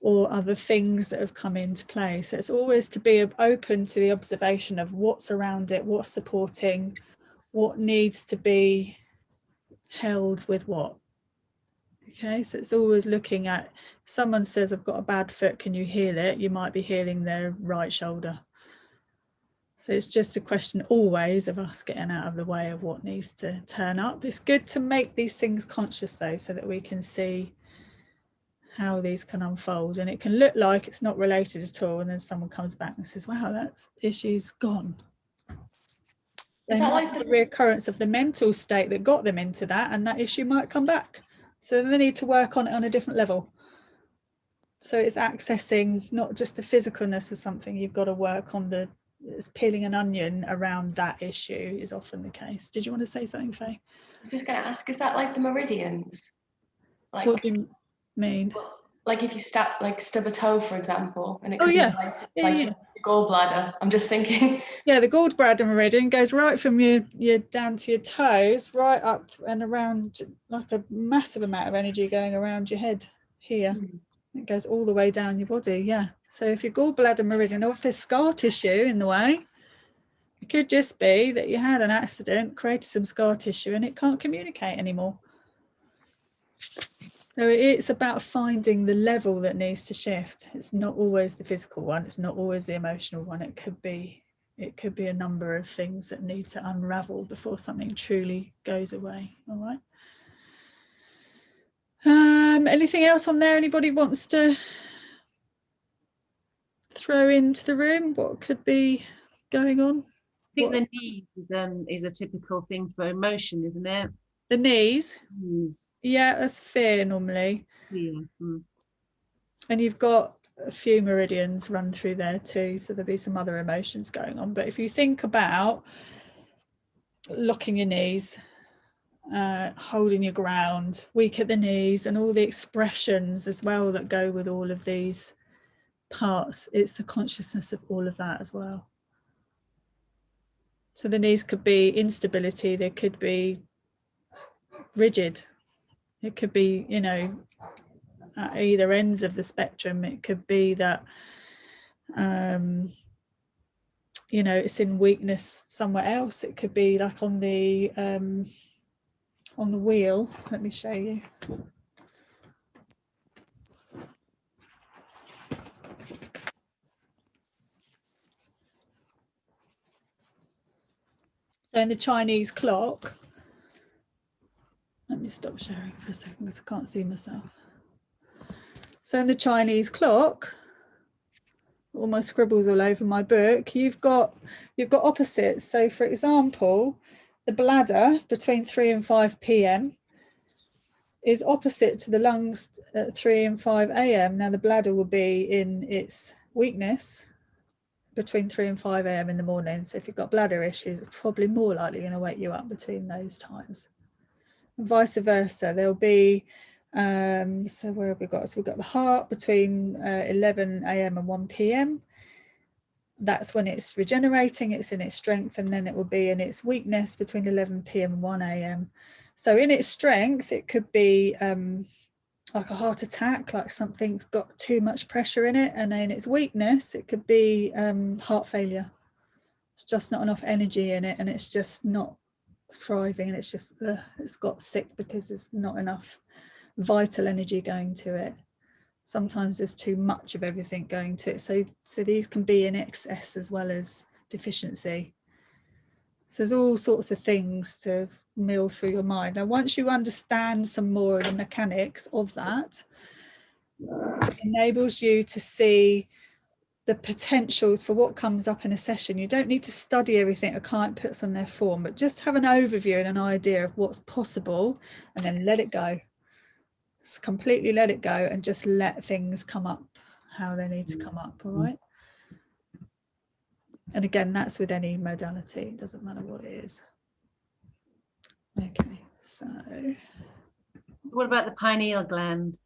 or other things that have come into play. So it's always to be open to the observation of what's around it, what's supporting, what needs to be held with what. Okay, so it's always looking at, if someone says, I've got a bad foot, can you heal it? You might be healing their right shoulder. So it's just a question always of us getting out of the way of what needs to turn up. It's good to make these things conscious though, so that we can see how these can unfold. And it can look like it's not related at all, and then someone comes back and says, wow, that issue's gone. They might have a reoccurrence of the mental state that got them into that, and that issue might come back. So they need to work on it on a different level. So it's accessing not just the physicalness of something, you've got to work on the, it's peeling an onion around that issue is often the case. Did you want to say something, Faye? I was just going to ask, is that like the meridians? Like, what do you mean? Like if you stub a toe, for example, and it Oh could yeah, be like your gallbladder. I'm just thinking. Yeah, the gallbladder meridian goes right from your down to your toes, right up and around, like a massive amount of energy going around your head here. It goes all the way down your body, yeah. So if your gallbladder meridian, or if there's scar tissue in the way, it could just be that you had an accident, created some scar tissue, and it can't communicate anymore. So it's about finding the level that needs to shift. It's not always the physical one, it's not always the emotional one. It could be a number of things that need to unravel before something truly goes away. All right. Anything else on there anybody wants to throw into the room? What could be going on? I think the knees is a typical thing for emotion, isn't it? The knees? Knees. Yeah, that's fear normally. Yeah. And you've got a few meridians run through there too, so there'll be some other emotions going on. But if you think about locking your knees, holding your ground, weak at the knees, and all the expressions as well that go with all of these parts, it's the consciousness of all of that as well. So the knees could be instability, they could be rigid, it could be, you know, at either ends of the spectrum. It could be that you know, it's in weakness somewhere else. It could be like on the wheel. Let me show you. So in the Chinese clock, let me stop sharing for a second because I can't see myself. So in the Chinese clock, all my scribbles all over my book, you've got opposites. So for example, the bladder between 3 and 5 p.m. is opposite to the lungs at 3 and 5 a.m. Now the bladder will be in its weakness between 3 and 5 a.m. in the morning. So if you've got bladder issues, it's probably more likely going to wake you up between those times. And vice versa, there'll be, so where have we got? So we've got the heart between 11 a.m. and 1 p.m. That's when it's regenerating, it's in its strength, and then it will be in its weakness between 11 p.m. and 1 a.m. So in its strength, it could be like a heart attack, like something's got too much pressure in it, and in its weakness, it could be heart failure. It's just not enough energy in it, and it's just not thriving, and it's just it's got sick because there's not enough vital energy going to it. Sometimes there's too much of everything going to it. So these can be in excess as well as deficiency. So there's all sorts of things to mill through your mind. Now, once you understand some more of the mechanics of that, it enables you to see the potentials for what comes up in a session. You don't need to study everything a client puts on their form, but just have an overview and an idea of what's possible, and then let it go. Just completely let it go and just let things come up how they need to come up. All right. And again, that's with any modality, it doesn't matter what it is. Okay, so What about the pineal gland?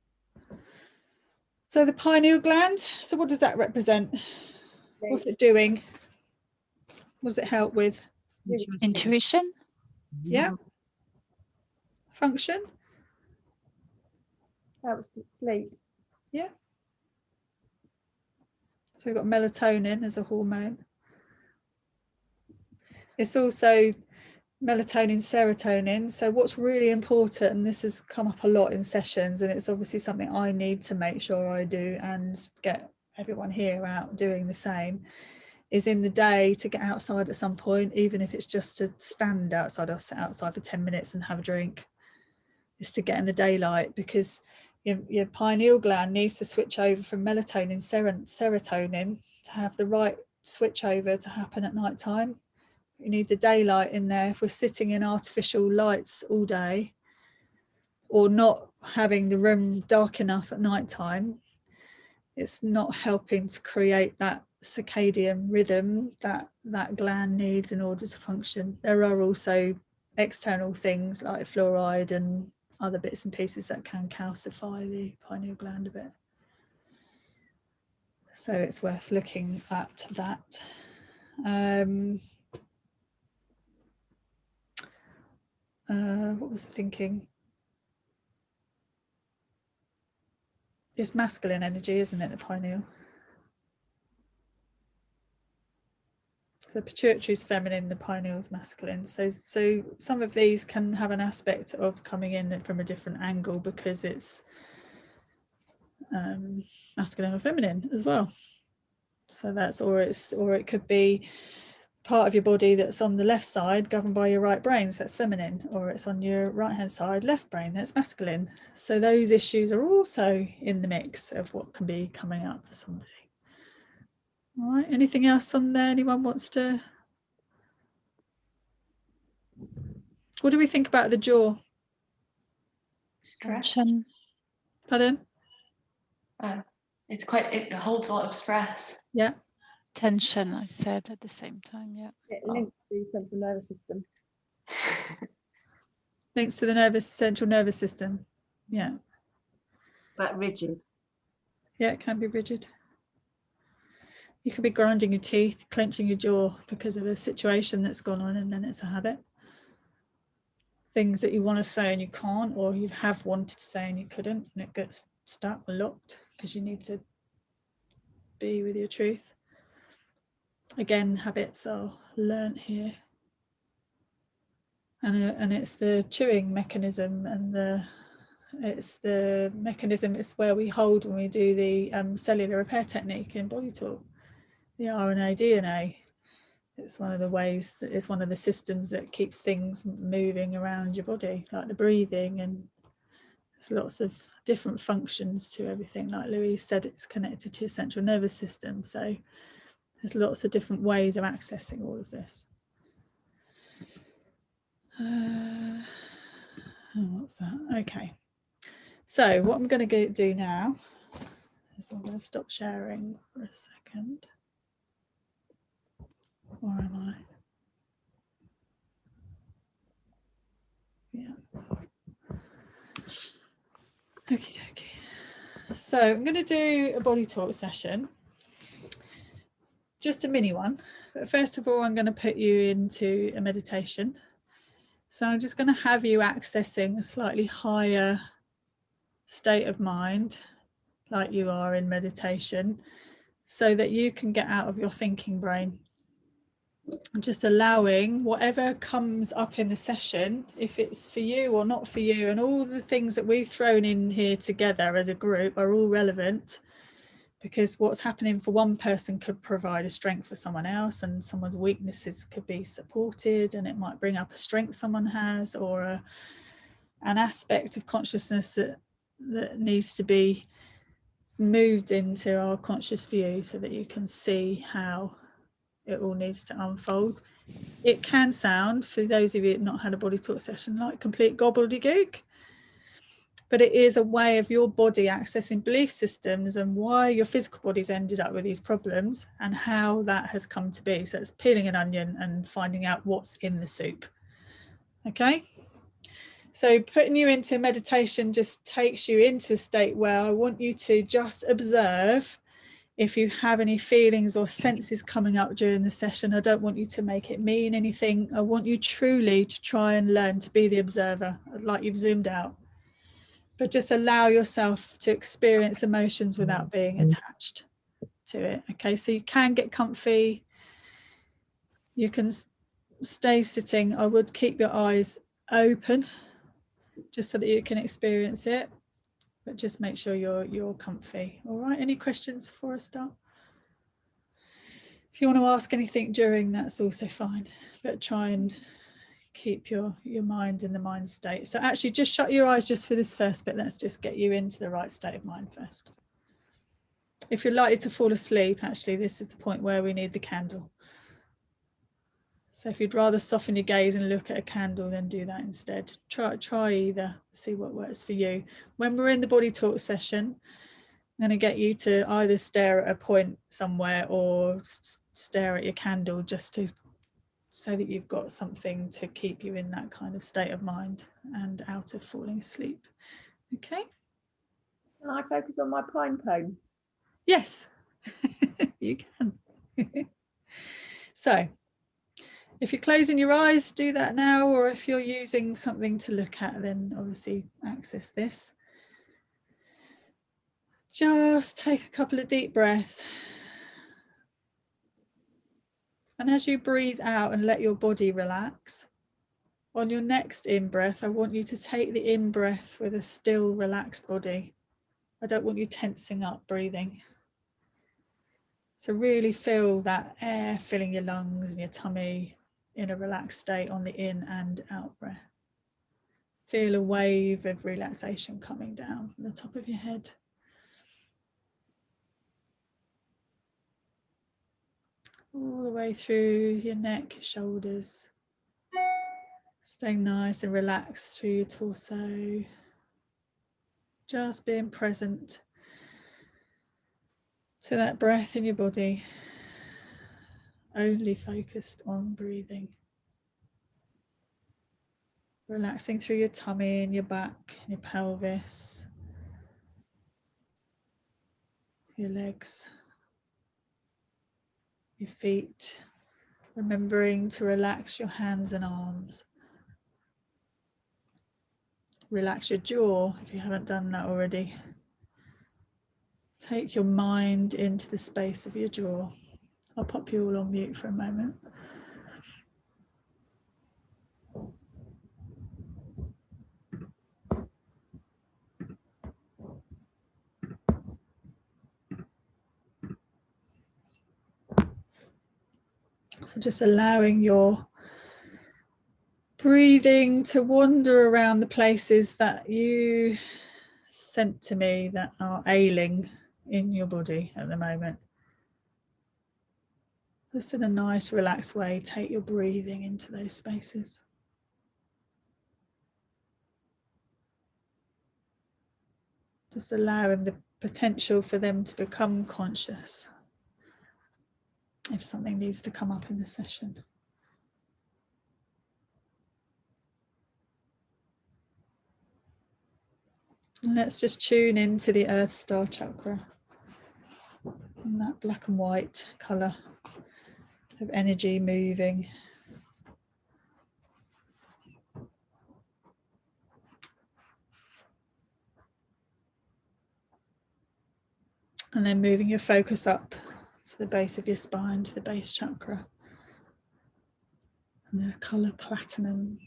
so the pineal gland, so what does that represent? What's it doing? What does it help with? Intuition. Yeah. Function. Helps to sleep. Yeah. So we've got melatonin as a hormone. It's also melatonin, serotonin. So what's really important, and this has come up a lot in sessions, and it's obviously something I need to make sure I do and get everyone here out doing the same, is in the day to get outside at some point, even if it's just to stand outside or sit outside for 10 minutes and have a drink, is to get in the daylight, because your pineal gland needs to switch over from melatonin, serotonin to have the right switch over to happen at night time. You need the daylight in there. If we're sitting in artificial lights all day, or not having the room dark enough at night time, it's not helping to create that circadian rhythm that gland needs in order to function. There are also external things like fluoride and other bits and pieces that can calcify the pineal gland a bit. So it's worth looking at that. What was I thinking? It's masculine energy, isn't it, the pineal? The pituitary is feminine, the pineal is masculine. So some of these can have an aspect of coming in from a different angle because it's masculine or feminine as well. So that's, or it could be part of your body that's on the left side governed by your right brain, so that's feminine, or it's on your right hand side left brain, that's masculine. So those issues are also in the mix of what can be coming up for somebody. All right, anything else on there anyone wants to? What do we think about the jaw? Stress. Tension. Pardon? It holds a lot of stress. Yeah. Tension, I said at the same time. Yeah. It links to the central nervous system. Links to the central nervous system. Yeah. But rigid. Yeah, it can be rigid. You could be grinding your teeth, clenching your jaw because of a situation that's gone on, and then it's a habit. Things that you want to say and you can't, or you have wanted to say and you couldn't, and it gets stuck or locked because you need to be with your truth. Again, habits are learnt here. And it's the chewing mechanism, and it's the mechanism, it's where we hold when we do the cellular repair technique in body talk, the RNA, DNA. It's one of the ways, that it's one of the systems that keeps things moving around your body, like the breathing, and there's lots of different functions to everything. Like Louise said, it's connected to your central nervous system. So there's lots of different ways of accessing all of this. What's that? Okay. So what I'm going to do now is I'm going to stop sharing for a second. Where am I? Yeah. Okie dokie. So I'm going to do a body talk session. Just a mini one. But first of all, I'm going to put you into a meditation. So I'm just going to have you accessing a slightly higher state of mind, like you are in meditation, so that you can get out of your thinking brain. And just allowing whatever comes up in the session, if it's for you or not for you, and all the things that we've thrown in here together as a group are all relevant, because what's happening for one person could provide a strength for someone else, and someone's weaknesses could be supported, and it might bring up a strength someone has, or an aspect of consciousness that needs to be moved into our conscious view so that you can see how it all needs to unfold. It can sound, for those of you who've not had a body talk session, like complete gobbledygook, but it is a way of your body accessing belief systems and why your physical body's ended up with these problems and how that has come to be. So it's peeling an onion and finding out what's in the soup. Okay, so putting you into meditation just takes you into a state where I want you to just observe if you have any feelings or senses coming up during the session. I don't want you to make it mean anything. I want you truly to try and learn to be the observer, like you've zoomed out. But just allow yourself to experience emotions without being attached to it. Okay, so you can get comfy. You can stay sitting. I would keep your eyes open just so that you can experience it. But just make sure you're comfy. All right, any questions before I start? If you want to ask anything during, that's also fine. But try and keep your mind in the mind state. So actually just shut your eyes just for this first bit. Let's just get you into the right state of mind first. If you're likely to fall asleep, actually this is the point where we need the candle. So if you'd rather soften your gaze and look at a candle, then do that instead. Try either, see what works for you. When we're in the body talk session, I'm going to get you to either stare at a point somewhere or stare at your candle, just to so that you've got something to keep you in that kind of state of mind and out of falling asleep. Okay? Can I focus on my pine cone? Yes, you can. So, if you're closing your eyes, do that now, or if you're using something to look at, then obviously access this. Just take a couple of deep breaths. And as you breathe out and let your body relax, on your next in-breath, I want you to take the in-breath with a still, relaxed body. I don't want you tensing up breathing. So really feel that air filling your lungs and your tummy in a relaxed state on the in and out breath. Feel a wave of relaxation coming down from the top of your head. All the way through your neck, shoulders. Staying nice and relaxed through your torso. Just being present to that breath in your body. Only focused on breathing. Relaxing through your tummy and your back and your pelvis. Your legs. Your feet. Remembering to relax your hands and arms. Relax your jaw if you haven't done that already. Take your mind into the space of your jaw. I'll pop you all on mute for a moment. So just allowing your breathing to wander around the places that you sent to me that are ailing in your body at the moment. Just in a nice, relaxed way, take your breathing into those spaces. Just allowing the potential for them to become conscious if something needs to come up in the session. And let's just tune into the Earth Star Chakra and that black and white colour of energy moving. And then moving your focus up to the base of your spine, to the base chakra. And the colour platinum.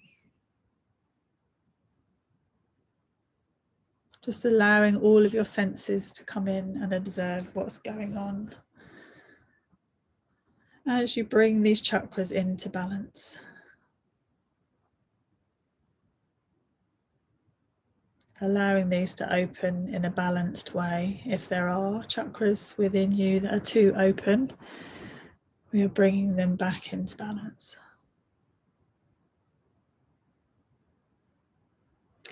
Just allowing all of your senses to come in and observe what's going on as you bring these chakras into balance. allowing these to open in a balanced way. If there are chakras within you that are too open, we are bringing them back into balance.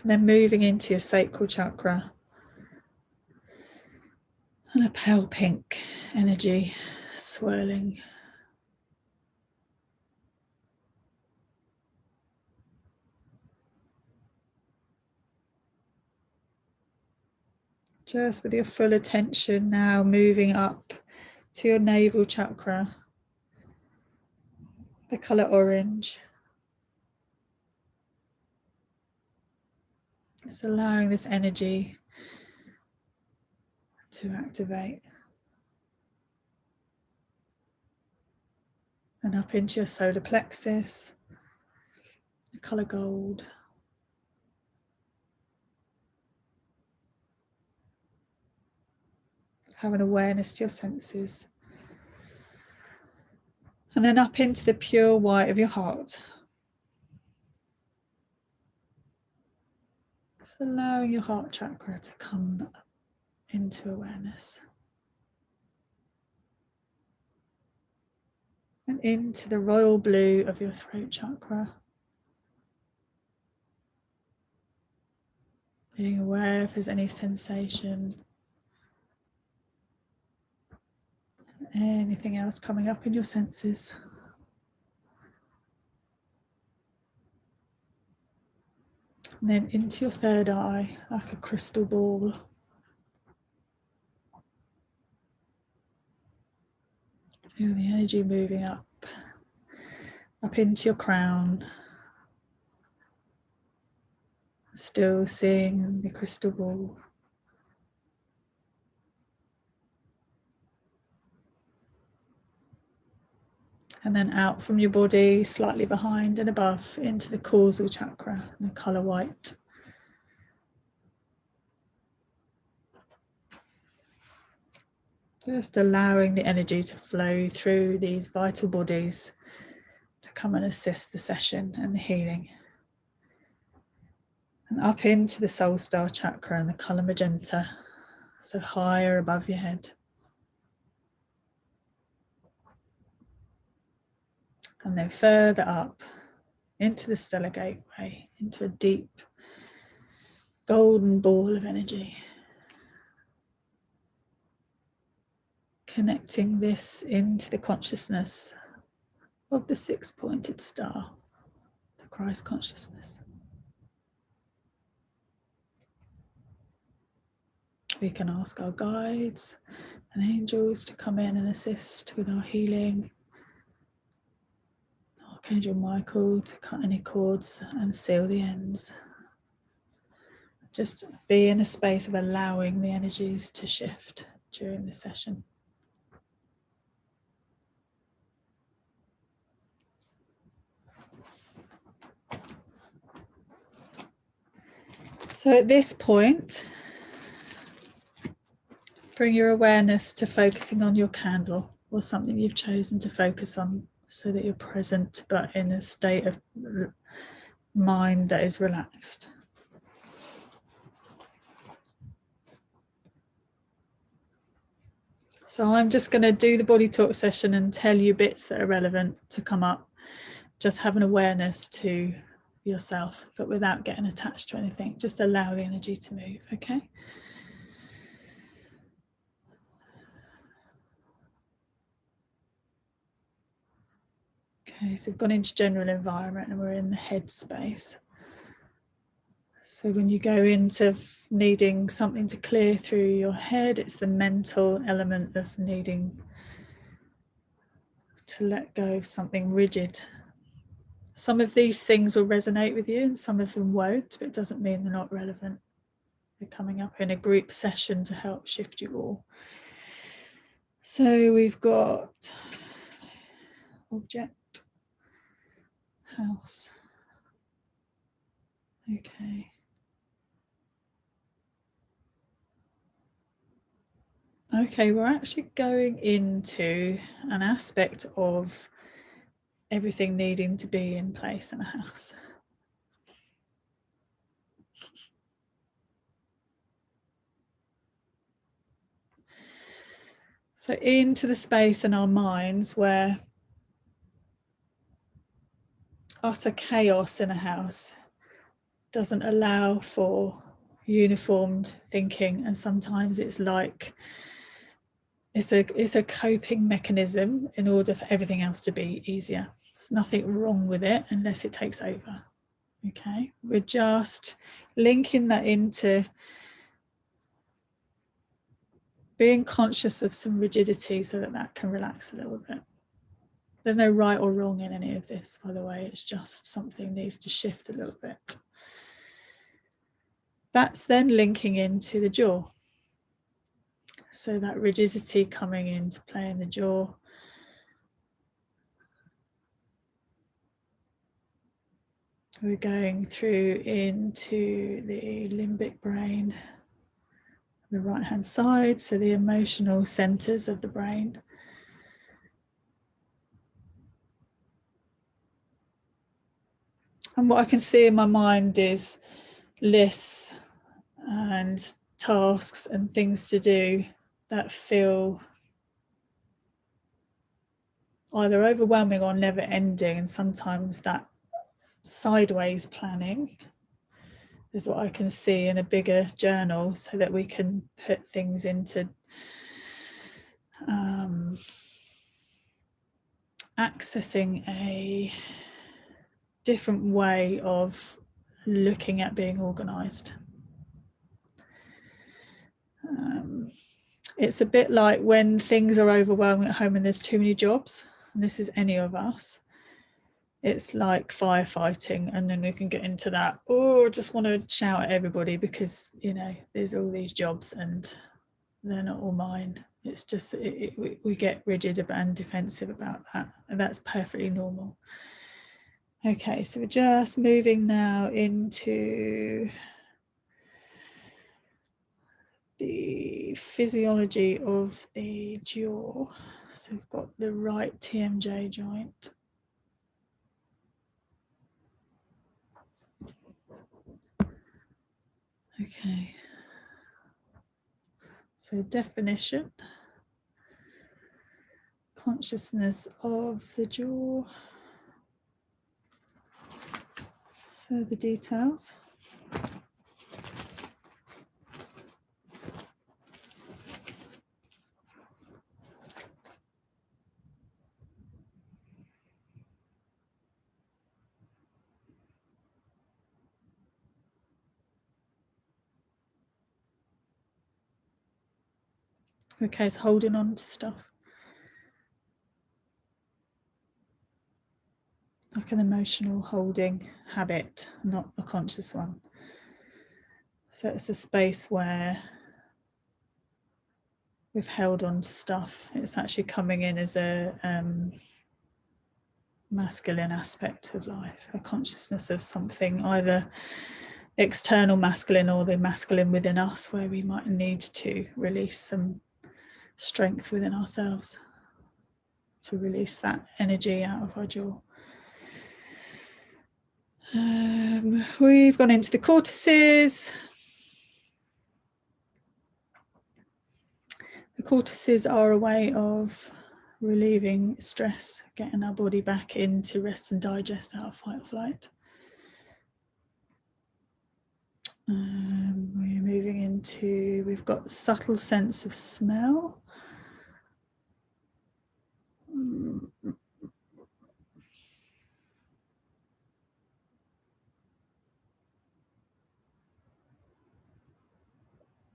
And then moving into your sacral chakra, and a pale pink energy swirling. Just with your full attention now moving up to your navel chakra, the colour orange. Just allowing this energy to activate. And up into your solar plexus, the colour gold. Have an awareness to your senses. And then up into the pure white of your heart. Just allowing your heart chakra to come into awareness. And into the royal blue of your throat chakra. Being aware if there's any sensation, anything else coming up in your senses. And then into your third eye, like a crystal ball. Feel the energy moving up into your crown. Still seeing the crystal ball. And then out from your body, slightly behind and above, into the causal chakra, the colour white. Just allowing the energy to flow through these vital bodies to come and assist the session and the healing. And up into the soul star chakra and the colour magenta, so higher above your head. And then further up into the stellar gateway, into a deep golden ball of energy. Connecting this into the consciousness of the six-pointed star, the Christ consciousness. We can ask our guides and angels to come in and assist with our healing. Archangel Michael to cut any cords and seal the ends. Just be in a space of allowing the energies to shift during the session. So at this point, bring your awareness to focusing on your candle or something you've chosen to focus on so that you're present but in a state of mind that is relaxed. So I'm just going to do the body talk session and tell you bits that are relevant to come up. Just have an awareness to yourself, but without getting attached to anything. Just allow the energy to move, okay? Okay, so we've gone into general environment and we're in the head space. So when you go into needing something to clear through your head, it's the mental element of needing to let go of something rigid. Some of these things will resonate with you and some of them won't, but it doesn't mean they're not relevant. They're coming up in a group session to help shift you all. So we've got object, house. Okay. Okay, we're actually going into an aspect of everything needing to be in place in a house. So into the space in our minds where utter chaos in a house doesn't allow for uniformed thinking, and sometimes it's like it's a coping mechanism in order for everything else to be easier. There's nothing wrong with it unless it takes over. Okay, we're just linking that into being conscious of some rigidity so that that can relax a little bit. There's no right or wrong in any of this, by the way. It's just something needs to shift a little bit. That's then linking into the jaw. So that rigidity coming into play in the jaw. We're going through into the limbic brain, the right hand side, so the emotional centers of the brain. And what I can see in my mind is lists and tasks and things to do that feel either overwhelming or never ending, and sometimes that sideways planning is what I can see in a bigger journal, so that we can put things into accessing a different way of looking at being organized. It's a bit like when things are overwhelming at home and there's too many jobs, and this is any of us. It's like firefighting, and then we can get into that, oh, I just want to shout at everybody because, you know, there's all these jobs and they're not all mine. It's just, we get rigid and defensive about that, and that's perfectly normal. Okay, so we're just moving now into the physiology of the jaw. So we've got the right TMJ joint. Okay. So definition, consciousness of the jaw. Further details. Okay, so holding on to stuff. Like an emotional holding habit, not a conscious one. So it's a space where we've held on to stuff. It's actually coming in as a masculine aspect of life, a consciousness of something, either external masculine or the masculine within us, where we might need to release some strength within ourselves to release that energy out of our jaw. We've gone into the cortices. The cortices are a way of relieving stress, getting our body back into rest and digest out of fight or flight. We're moving into, we've got subtle sense of smell.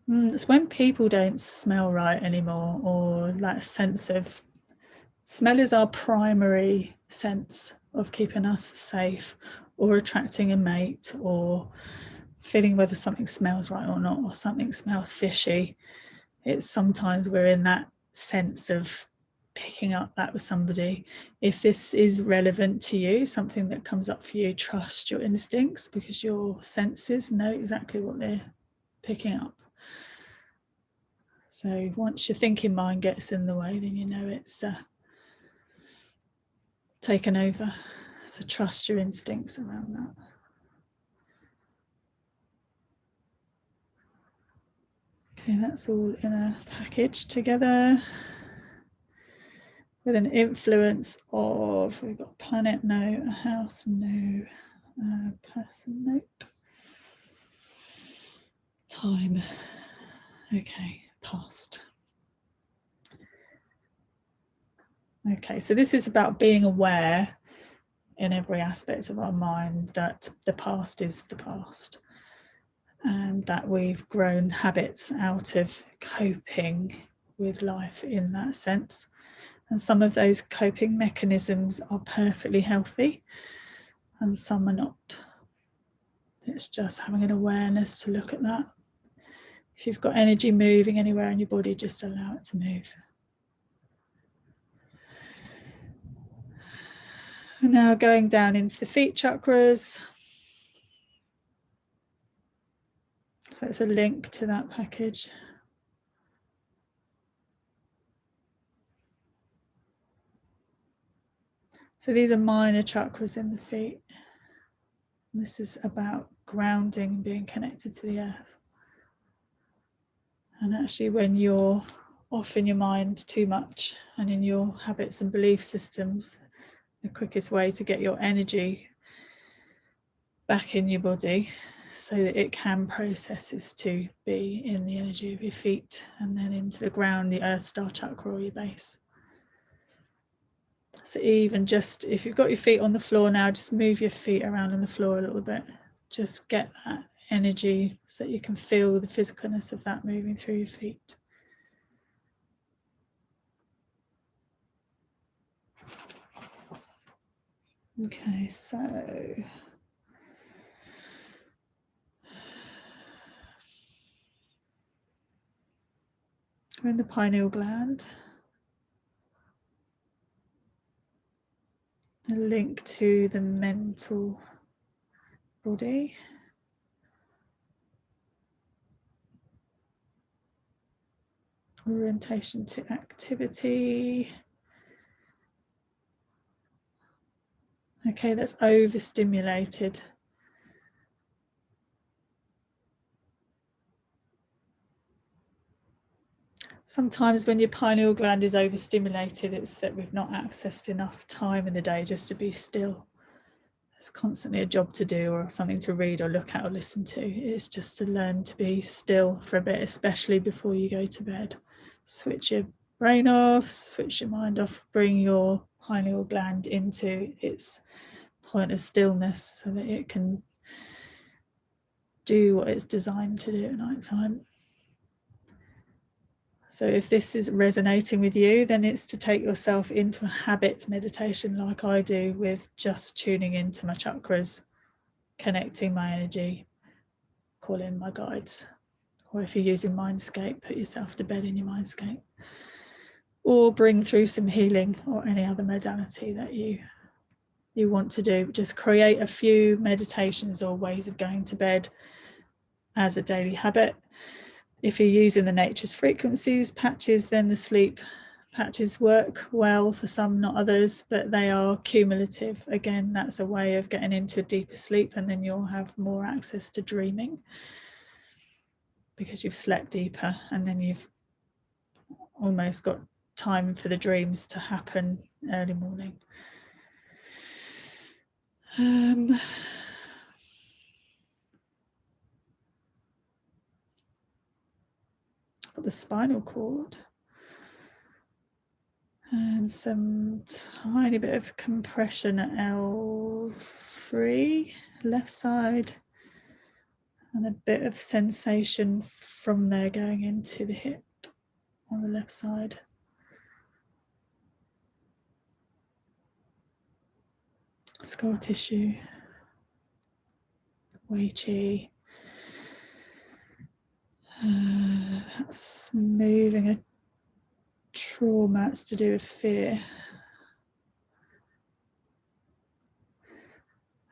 It's when people don't smell right anymore, or that sense of smell is our primary sense of keeping us safe, or attracting a mate, or feeling whether something smells right or not, or something smells fishy. It's sometimes we're in that sense of picking up that with somebody. If this is relevant to you, something that comes up for you, trust your instincts, because your senses know exactly what they're picking up. So once your thinking mind gets in the way, then you know it's taken over. So trust your instincts around that. Okay, that's all in a package together. with an influence of, we've got planet, no, a house, no, person, nope, time, okay, past. Okay, so this is about being aware in every aspect of our mind that the past is the past, and that we've grown habits out of coping with life in that sense. And some of those coping mechanisms are perfectly healthy and some are not. It's just having an awareness to look at that. If you've got energy moving anywhere in your body, just allow it to move. And now going down into the feet chakras. So it's a link to that package. So these are minor chakras in the feet. This is about grounding and being connected to the earth. And actually when you're off in your mind too much and in your habits and belief systems, the quickest way to get your energy back in your body so that it can process is to be in the energy of your feet and then into the ground, the earth star chakra or your base. So even just if you've got your feet on the floor now, just move your feet around on the floor a little bit. Just get that energy so that you can feel the physicalness of that moving through your feet. Okay, so we're in the pineal gland. A link to the mental body. Orientation to activity. Okay, that's overstimulated. Sometimes when your pineal gland is overstimulated, it's that we've not accessed enough time in the day just to be still. There's constantly a job to do or something to read or look at or listen to. It's just to learn to be still for a bit, especially before you go to bed. Switch your brain off, switch your mind off, bring your pineal gland into its point of stillness so that it can do what it's designed to do at night time. So if this is resonating with you, then it's to take yourself into a habit meditation like I do, with just tuning into my chakras, connecting my energy, call in my guides. Or if you're using Mindscape, put yourself to bed in your Mindscape. Or bring through some healing or any other modality that you want to do. Just create a few meditations or ways of going to bed as a daily habit. If you're using the nature's frequencies patches, then the sleep patches work well for some, not others, but they are cumulative. Again, that's a way of getting into a deeper sleep, and then you'll have more access to dreaming because you've slept deeper, and then you've almost got time for the dreams to happen early morning. Got the spinal cord and some tiny bit of compression at L3, left side, and a bit of sensation from there going into the hip on the left side. Scar tissue, Wei Chi. That's moving a trauma. It's to do with fear.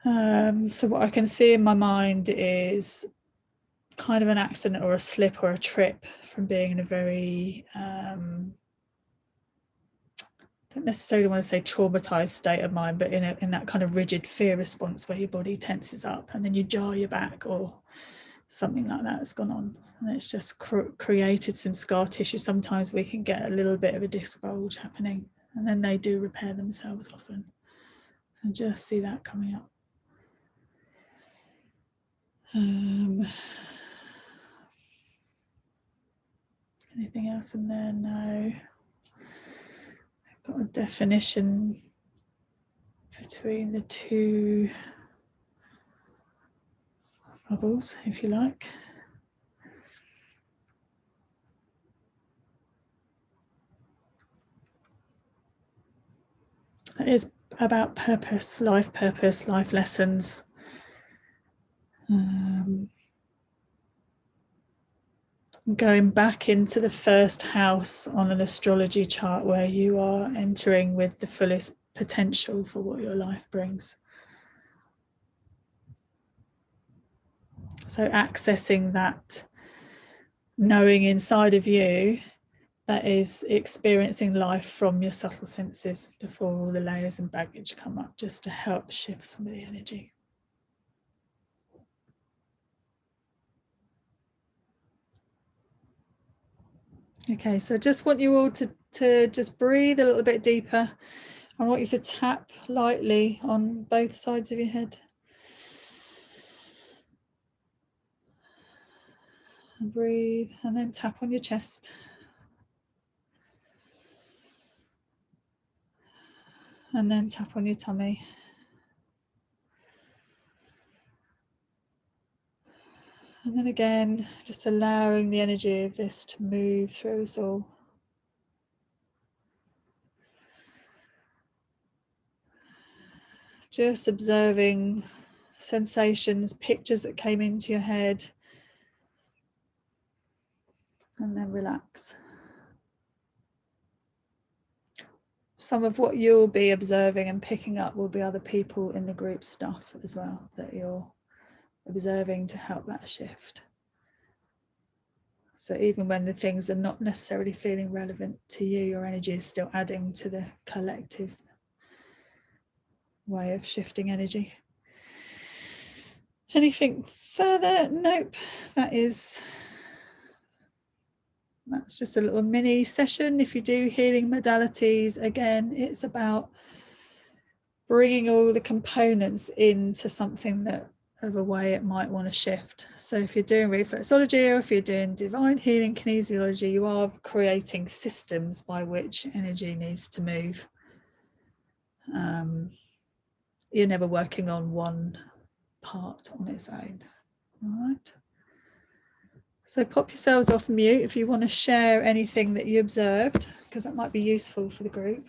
So what I can see in my mind is kind of an accident or a slip or a trip from being in a very, don't necessarily want to say traumatized state of mind, but in that kind of rigid fear response where your body tenses up and then you jar your back or something like that's gone on, and it's just created some scar tissue. Sometimes we can get a little bit of a disc bulge happening, and then they do repair themselves often. So just see that coming up. Anything else in there? No. I've got a definition between the two bubbles, if you like. That is about purpose, life lessons. Going back into the first house on an astrology chart where you are entering with the fullest potential for what your life brings. So accessing that knowing inside of you that is experiencing life from your subtle senses before all the layers and baggage come up, just to help shift some of the energy. Okay, so just want you all to just breathe a little bit deeper. I want you to tap lightly on both sides of your head. And breathe, and then tap on your chest. And then tap on your tummy. And then again, just allowing the energy of this to move through us all. Just observing sensations, pictures that came into your head. And then relax. Some of what you'll be observing and picking up will be other people in the group stuff as well that you're observing to help that shift. So even when the things are not necessarily feeling relevant to you, your energy is still adding to the collective way of shifting energy. Anything further? Nope. That's just a little mini session. If you do healing modalities, again, it's about bringing all the components into something that of a way it might want to shift. So if you're doing reflexology or if you're doing divine healing kinesiology, you are creating systems by which energy needs to move. You're never working on one part on its own. All right. So pop yourselves off mute if you want to share anything that you observed, because that might be useful for the group.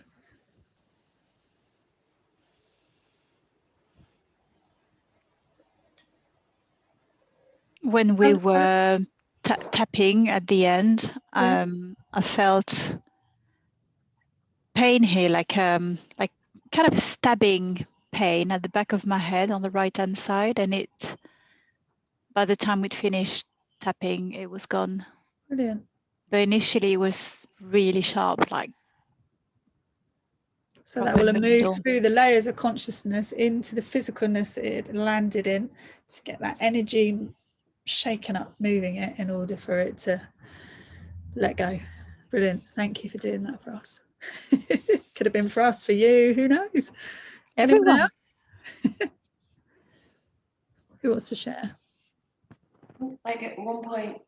When we were tapping at the end, Yeah. I felt pain here, like kind of a stabbing pain at the back of my head on the right hand side, and it, by the time we'd finished tapping, it was gone. Brilliant. But initially it was really sharp, like. So that will have moved through the layers of consciousness into the physicalness it landed in, to get that energy shaken up, moving it in order for it to let go. Brilliant. Thank you for doing that for us. Could have been for us, for you, who knows? Everyone. Who wants to share? Like at one point,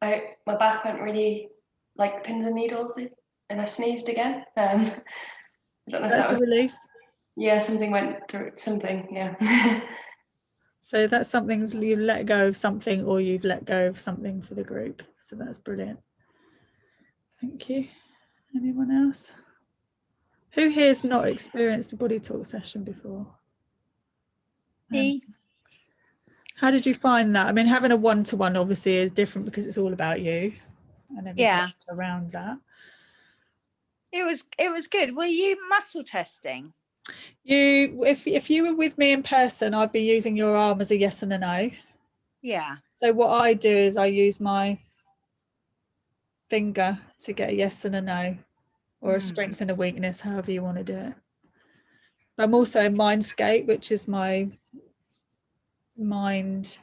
my back went really like pins and needles, and I sneezed again. I don't know if that was release. Yeah, something went through something. Yeah. So that's something you've let go of something, or you've let go of something for the group. So that's brilliant. Thank you. Anyone else? Who here's not experienced a body talk session before? How did you find that? I mean, having a one-to-one obviously is different because it's all about you and everything around that. It was good. Were you muscle testing? If you were with me in person, I'd be using your arm as a yes and a no. Yeah. So what I do is I use my finger to get a yes and a no, or a strength and a weakness, however you want to do it. I'm also in Mindscape, which is my mind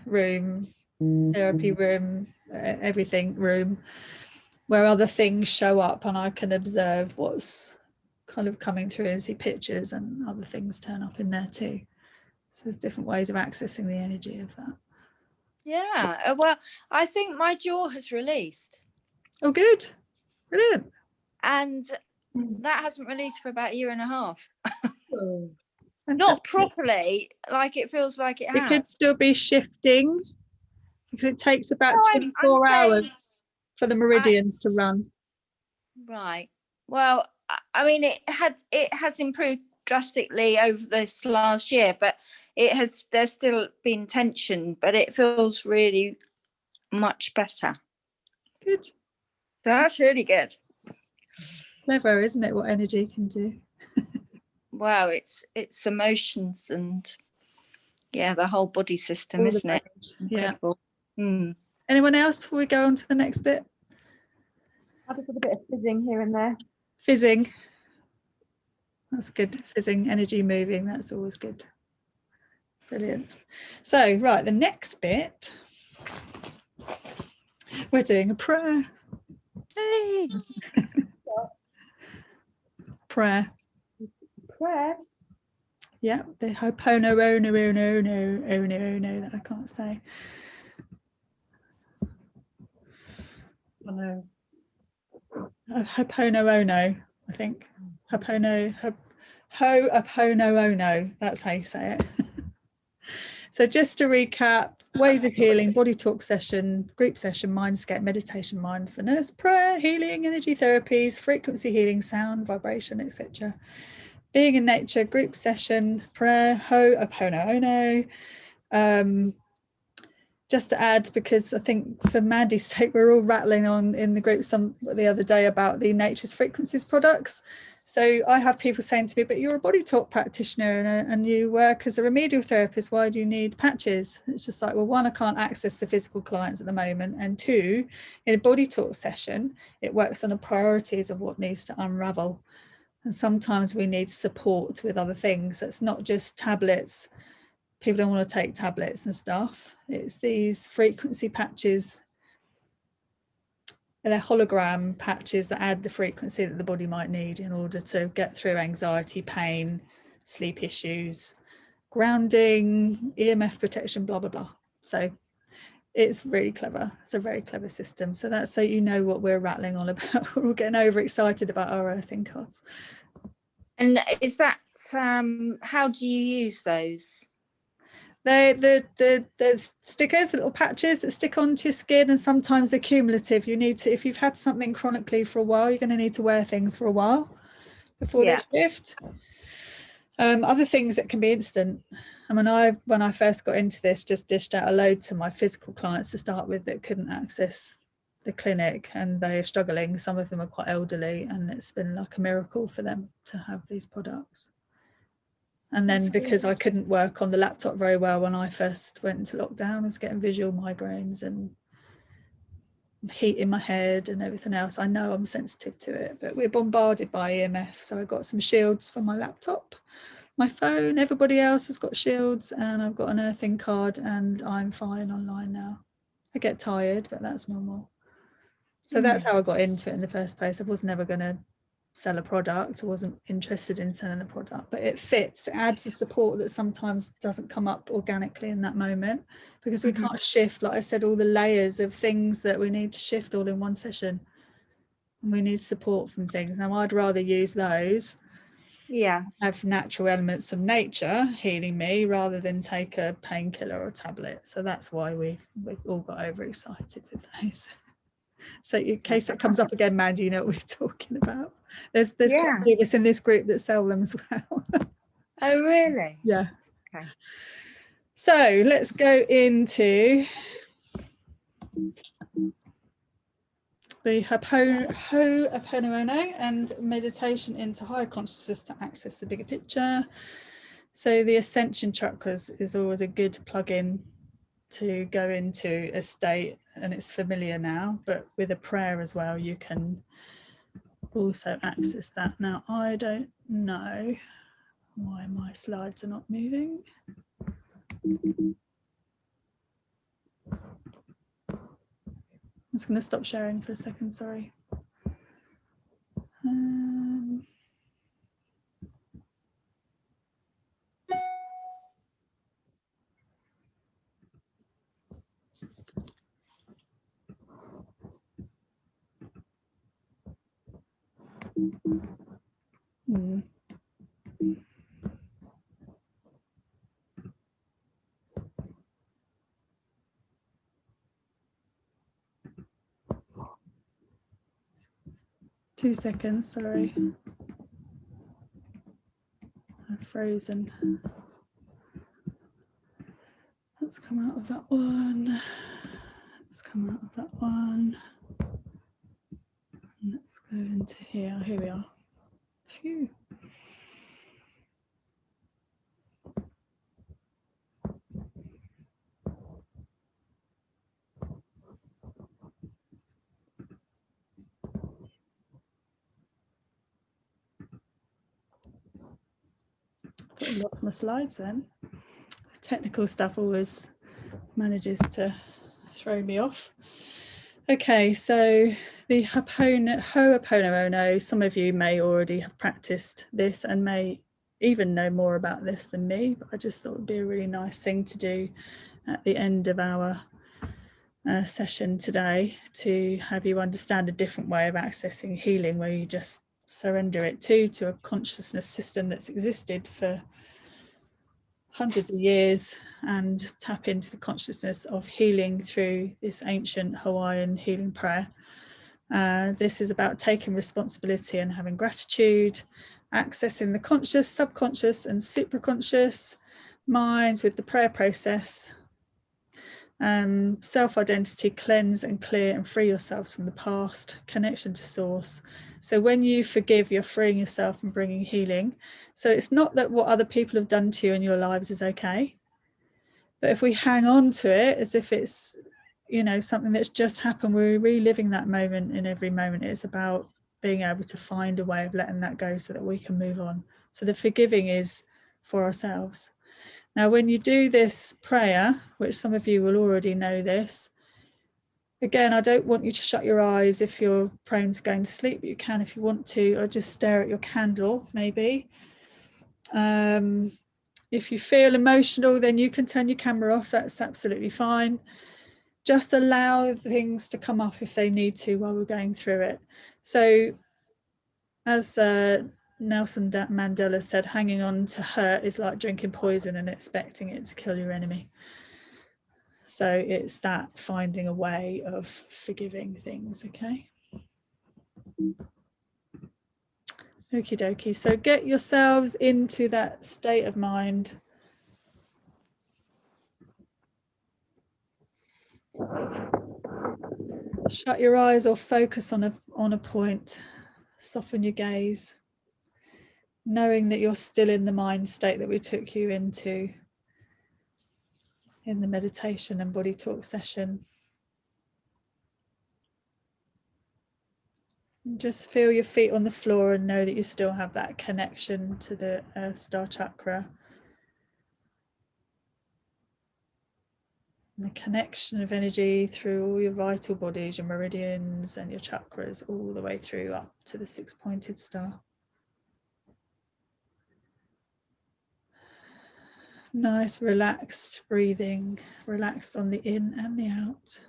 room, therapy room, everything room, where other things show up and I can observe what's kind of coming through and see pictures and other things turn up in there too. So there's different ways of accessing the energy of that. Yeah, well, I think my jaw has released. Oh, good. Brilliant. And that hasn't released for about a year and a half. Fantastic. Not properly, like it feels like it has. It could still be shifting because it takes about No, 24 I'm hours saying, for the meridians to run. right. Well, I mean, it has improved drastically over this last year, but there's still been tension, but it feels really much better. Good. So that's really good. Clever, isn't it, what energy can do? Wow, it's emotions and the whole body system, All the isn't it? range. Incredible. Yeah. Anyone else before we go on to the next bit? I just had a bit of fizzing here and there. Fizzing. That's good. Fizzing, energy moving, that's always good. Brilliant. So, right, the next bit, we're doing a prayer. Hey. Prayer. Prayer. Yeah, the Ho'oponopono that I can't say. I know. Ho'oponopono, I think. Ho'oponopono, that's how you say it. So just to recap, ways of healing, body talk session, group session, mindscape, meditation, mindfulness, prayer, healing, energy therapies, frequency healing, sound, vibration, etc. Being in nature, group session, prayer, Ho'oponopono. Just to add, because I think for Mandy's sake, we're all rattling on in the group the other day about the Nature's Frequencies products. So I have people saying to me, but you're a body talk practitioner and you work as a remedial therapist, why do you need patches? It's just like, well, one, I can't access the physical clients at the moment, and two, in a body talk session, it works on the priorities of what needs to unravel. And sometimes we need support with other things. It's not just tablets. People don't want to take tablets and stuff. It's these frequency patches. They're hologram patches that add the frequency that the body might need in order to get through anxiety, pain, sleep issues, grounding, EMF protection, blah, blah, blah. So it's really clever. It's a very clever system. So that's so you know what we're rattling on about. We're all getting overexcited about our earthing cards. And is that, how do you use those? There's stickers, little patches that stick onto your skin, and sometimes they're cumulative. You need to, if you've had something chronically for a while, you're going to need to wear things for a while before they shift. Other things that can be instant. I mean, when I first got into this, just dished out a load to my physical clients to start with that couldn't access the clinic, and they're struggling. Some of them are quite elderly, and it's been like a miracle for them to have these products. And then because I couldn't work on the laptop very well when I first went into lockdown, I was getting visual migraines and heat in my head and everything else. I know I'm sensitive to it, but we're bombarded by EMF. So I got some shields for my laptop, my phone. Everybody else has got shields, and I've got an earthing card, and I'm fine online now. I get tired, but that's normal. So that's how I got into it in the first place. I was never going to sell a product. I wasn't interested in selling a product, but it fits. It adds a support that sometimes doesn't come up organically in that moment, because we can't shift, like I said, all the layers of things that we need to shift all in one session, and we need support from things. Now I'd rather use those, have natural elements of nature healing me, rather than take a painkiller or tablet. So that's why we've all got overexcited with those. So in case that comes up again, Mandy, you know what we're talking about. There's quite a few of us in this group that sell them as well. Oh, really? Yeah. Okay. So let's go into the Ho'oponopono and meditation into higher consciousness to access the bigger picture. So the Ascension Chakras is always a good plug-in to go into a state, and it's familiar now, but with a prayer as well, you can also access that. Now, I don't know why my slides are not moving. I'm just going to stop sharing for a second, sorry. Mm. Two seconds, sorry. I've frozen. Let's come out of that one. Let's come out of that one. And let's go into here. Here we are. Phew. Thought I lost my slides then. Technical stuff always manages to throw me off. Okay, so the Ho'oponopono, some of you may already have practiced this and may even know more about this than me, but I just thought it would be a really nice thing to do at the end of our session today, to have you understand a different way of accessing healing, where you just surrender it to a consciousness system that's existed for hundreds of years and tap into the consciousness of healing through this ancient Hawaiian healing prayer. This is about taking responsibility and having gratitude, accessing the conscious, subconscious and supraconscious minds with the prayer process. Self-identity, cleanse and clear and free yourselves from the past, connection to source. So when you forgive, you're freeing yourself and bringing healing. So it's not that what other people have done to you in your lives is okay, but if we hang on to it as if it's, you know, something that's just happened, we're reliving that moment in every moment. It's about being able to find a way of letting that go so that we can move on. So the forgiving is for ourselves. Now, when you do this prayer, which some of you will already know this, again, I don't want you to shut your eyes if you're prone to going to sleep, but you can if you want to, or just stare at your candle, maybe. If you feel emotional, then you can turn your camera off. That's absolutely fine. Just allow things to come up if they need to while we're going through it. So, as Nelson Mandela said, hanging on to hurt is like drinking poison and expecting it to kill your enemy. So it's that finding a way of forgiving things, okay? Okie dokie. So get yourselves into that state of mind. Shut your eyes or focus on a point. Soften your gaze, knowing that you're still in the mind state that we took you into in the meditation and body talk session. And just feel your feet on the floor and know that you still have that connection to the Earth Star Chakra. And the connection of energy through all your vital bodies, your meridians and your chakras, all the way through up to the six-pointed star. Nice relaxed breathing, relaxed on the in and the out.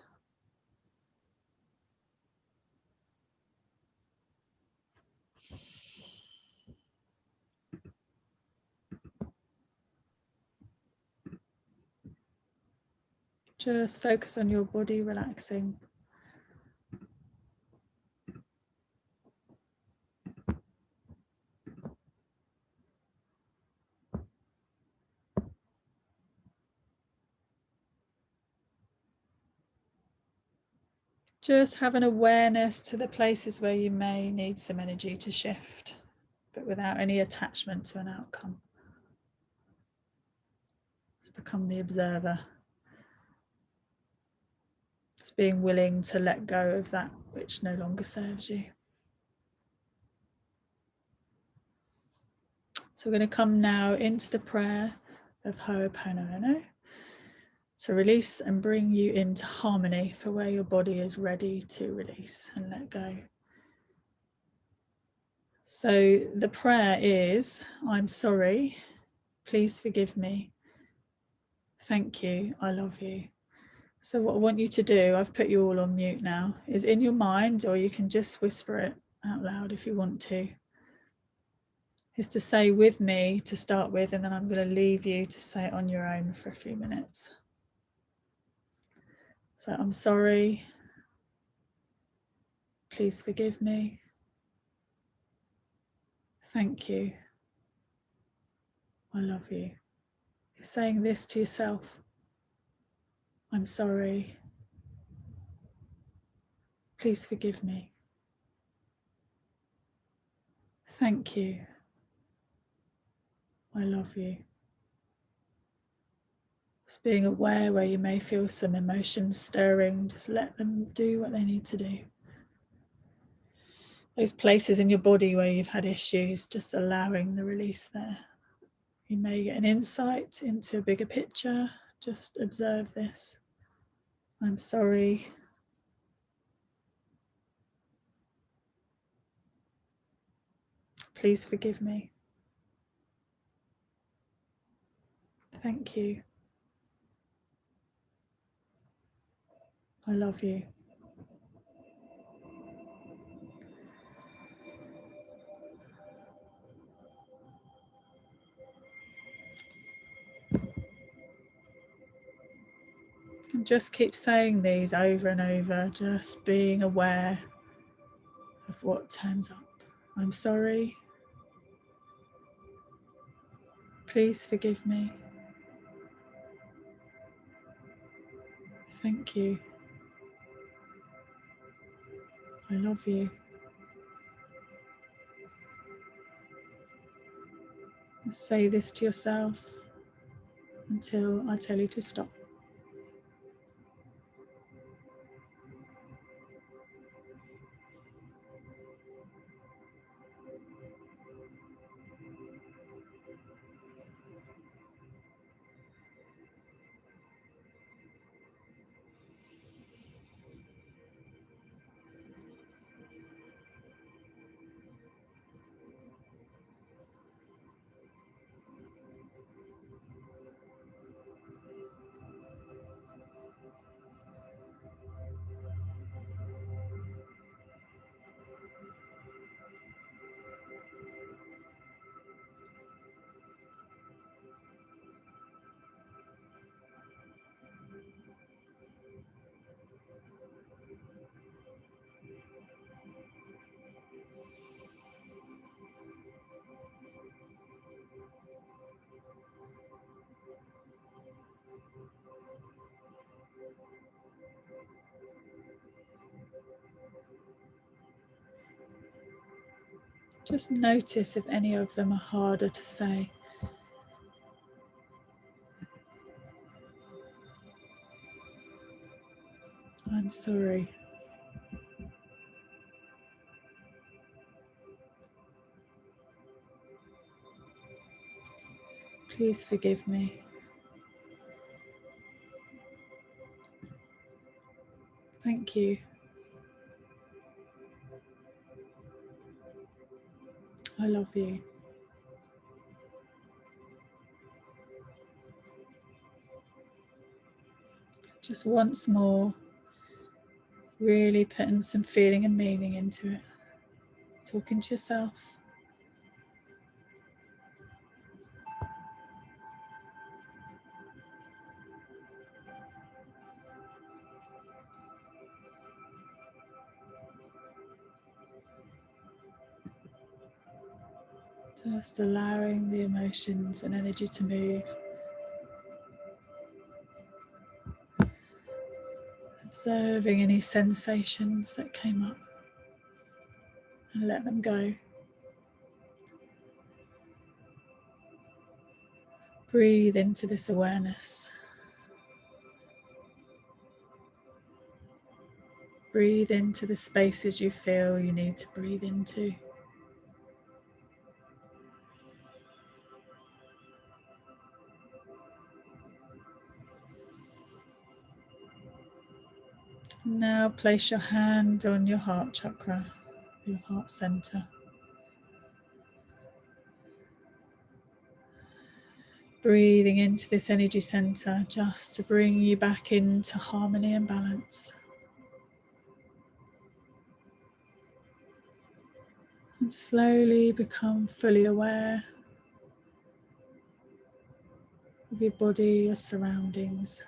Just focus on your body relaxing. Just have an awareness to the places where you may need some energy to shift, but without any attachment to an outcome. Just become the observer. Just being willing to let go of that which no longer serves you. So we're going to come now into the prayer of Ho'oponopono to release and bring you into harmony for where your body is ready to release and let go. So the prayer is, I'm sorry, please forgive me, thank you, I love you. So what I want you to do, I've put you all on mute now, is in your mind, or you can just whisper it out loud if you want to, is to say with me to start with, and then I'm going to leave you to say it on your own for a few minutes. So I'm sorry. Please forgive me. Thank you. I love you. You're saying this to yourself. I'm sorry. Please forgive me. Thank you. I love you. Just being aware where you may feel some emotions stirring, just let them do what they need to do. Those places in your body where you've had issues, just allowing the release there. You may get an insight into a bigger picture. Just observe this. I'm sorry. Please forgive me. Thank you. I love you. And just keep saying these over and over, just being aware of what turns up. I'm sorry. Please forgive me. Thank you. I love you. And say this to yourself until I tell you to stop. Just notice if any of them are harder to say. I'm sorry. Please forgive me. Thank you. I love you. Just once more, really putting some feeling and meaning into it. Talking to yourself. Just allowing the emotions and energy to move. Observing any sensations that came up and let them go. Breathe into this awareness. Breathe into the spaces you feel you need to breathe into. Now place your hand on your heart chakra, your heart center. Breathing into this energy center just to bring you back into harmony and balance. And slowly become fully aware of your body, your surroundings.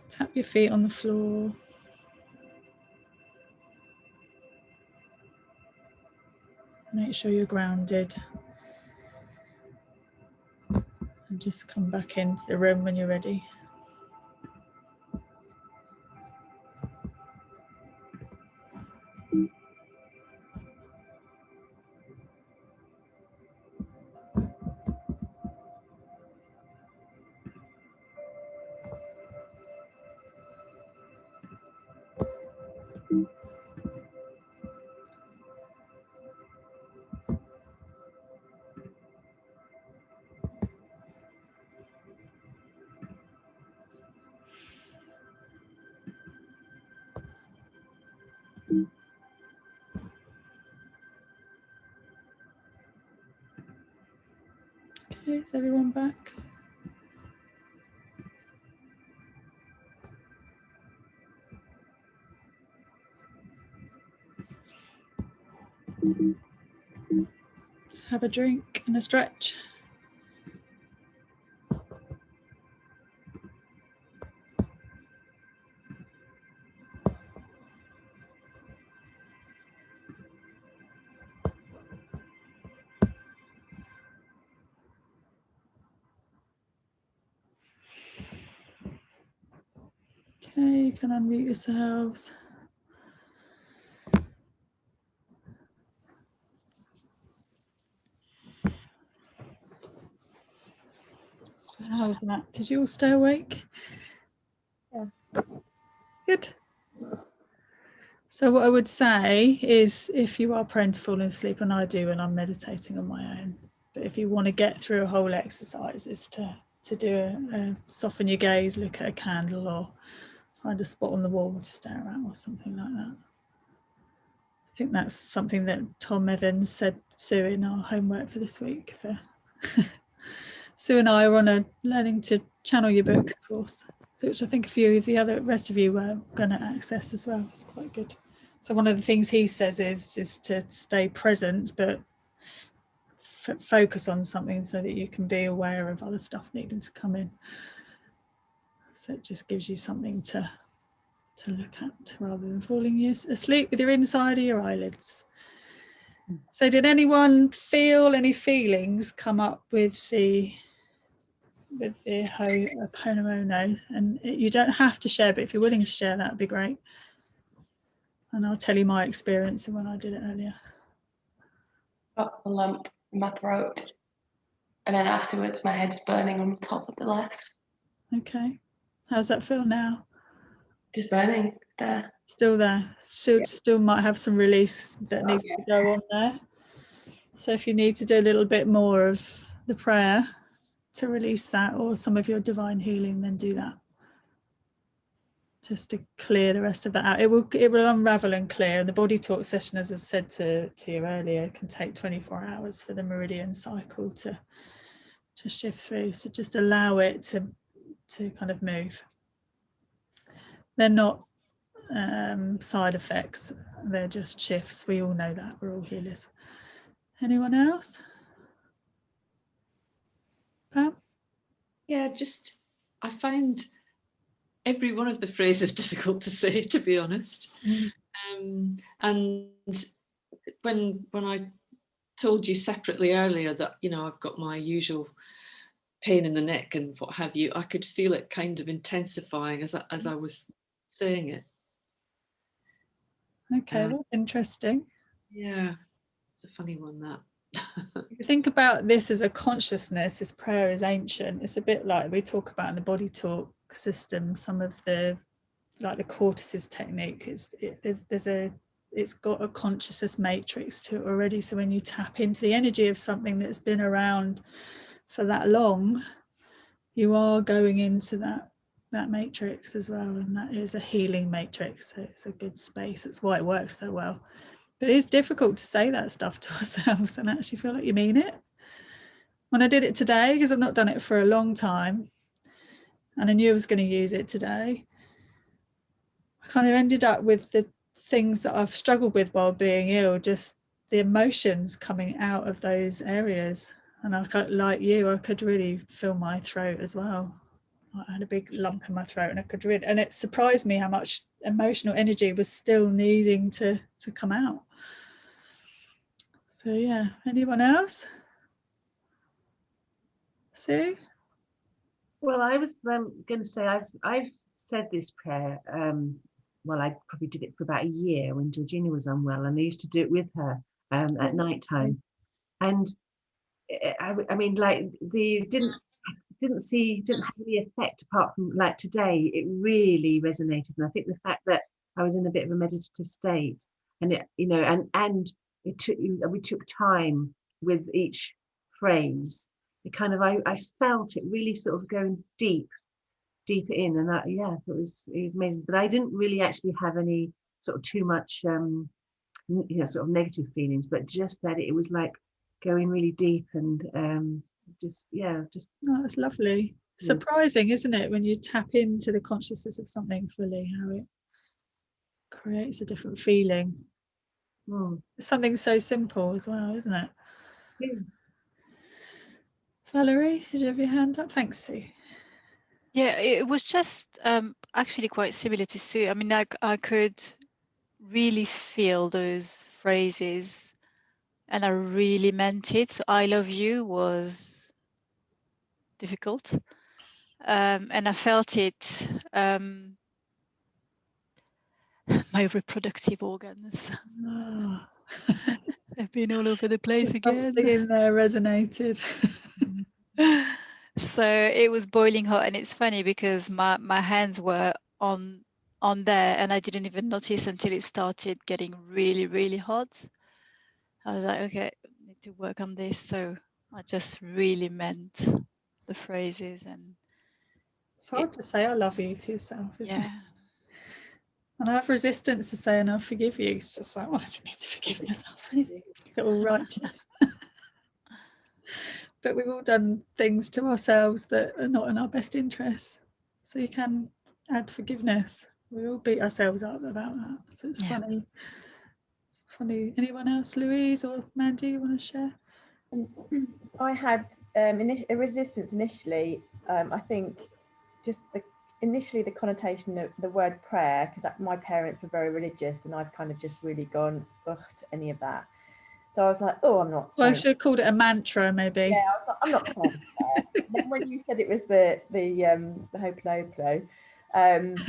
Tap your feet on the floor. Make sure you're grounded. And just come back into the room when you're ready. Okay, is everyone back? Just have a drink and a stretch. Okay, you can unmute yourselves. So how's that? Did you all stay awake? Yeah. Good. So what I would say is, if you are prone to falling asleep, and I do when I'm meditating on my own, but if you want to get through a whole exercise, is to do a soften your gaze, look at a candle, or find a spot on the wall to stare at, or something like that. I think that's something that Tom Evans said, Sue, in our homework for this week. Sue and I are on a learning to channel your book course, so which I think a few of the rest of you were going to access as well. It's quite good. So one of the things he says is to stay present, but focus on something so that you can be aware of other stuff needing to come in. So it just gives you something to look at rather than falling asleep with your inside of your eyelids. So did anyone feel any feelings come up with the Ho'oponopono? And you don't have to share, but if you're willing to share, that'd be great. And I'll tell you my experience of when I did it earlier. Got a lump in my throat, and then afterwards my head's burning on the top of the left. Okay, how's that feel now? Just burning there. Still there. Still might have some release that needs to go on there. So if you need to do a little bit more of the prayer to release that, or some of your divine healing, then do that, just to clear the rest of that out. It will unravel and clear. And the body talk session, as I said to you earlier, can take 24 hours for the meridian cycle to shift through. So just allow it to kind of move. They're not side effects, they're just shifts. We all know that, we're all healers. Anyone else? Pam? Yeah, just I find every one of the phrases difficult to say, to be honest. And when I told you separately earlier that, you know, I've got my usual pain in the neck and what have you, I could feel it kind of intensifying as I was saying it. Okay, that's interesting. Yeah, it's a funny one, that. If you think about this as a consciousness, this prayer is ancient. It's a bit like we talk about in the body talk system, some of the, like the Cortices technique, it's got a consciousness matrix to it already. So when you tap into the energy of something that's been around for that long, you are going into that matrix as well, and that is a healing matrix. So it's a good space. That's why it works so well. But it is difficult to say that stuff to ourselves and actually feel like you mean it. When I did it today, because I've not done it for a long time, and I knew I was going to use it today, I kind of ended up with the things that I've struggled with while being ill, just the emotions coming out of those areas. And I could, like you, I could really feel my throat as well. I had a big lump in my throat, and I could really, and it surprised me how much emotional energy was still needing to come out. So yeah, anyone else? Sue? Well, I was going to say I've said this prayer. Well, I probably did it for about a year when Georgina was unwell, and I used to do it with her at night time. And I mean, like, didn't have any effect apart from, like, today it really resonated. And I think the fact that I was in a bit of a meditative state, and it, you know, and we took time with each phrase. It kind of, I felt it really sort of going deep in, and that, yeah, it was amazing. But I didn't really actually have any sort of too much sort of negative feelings, but just that it was like going really deep, and Oh, that's lovely. Surprising, isn't it, when you tap into the consciousness of something fully, how it creates a different feeling. It's something so simple as well, isn't it? Yeah. Valerie, did you have your hand up? Thanks, Sue. Yeah, it was just actually quite similar to Sue. I mean, I could really feel those phrases, and I really meant it. So I love you was difficult, and I felt it. My reproductive organs. Oh. They've been all over the place again. Something in there resonated. So it was boiling hot, and it's funny because my hands were on there, and I didn't even notice until it started getting really, really hot. I was like, okay, I need to work on this. So I just really meant the phrases, and It's hard to say I love you to yourself, isn't it? yeah. And I have resistance to saying I forgive you. It's just like, oh, I don't need to forgive myself for anything. Get all righteous. But we've all done things to ourselves that are not in our best interests. So you can add forgiveness. We all beat ourselves up about that. So it's funny. It's funny. Anyone else, Louise or Mandy, you want to share? I had a resistance initially. I think just initially the connotation of the word prayer, because my parents were very religious, and I've kind of just really gone ugh to any of that. So I was like, oh, I'm not saying. Well, I should have called it a mantra, maybe. Yeah, I was like, I'm not saying that. And then when you said it was the Ho'oponopono, I was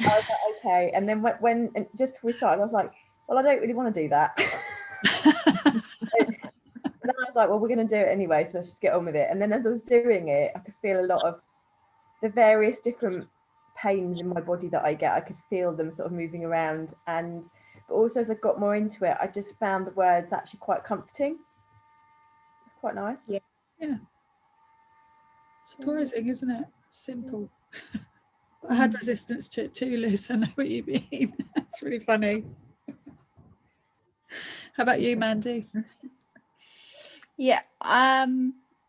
like, okay. And then when just before we started, I was like, well, I don't really want to do that. And then I was like, well, we're going to do it anyway, so let's just get on with it. And then as I was doing it, I could feel a lot of the various different pains in my body that I get. I could feel them sort of moving around, but also as I got more into it, I just found the words actually quite comforting. It's quite nice. Yeah. Surprising, isn't it? Simple. I had resistance to it too, Liz. I know what you mean. It's really funny. How about you, Mandy? Yeah, I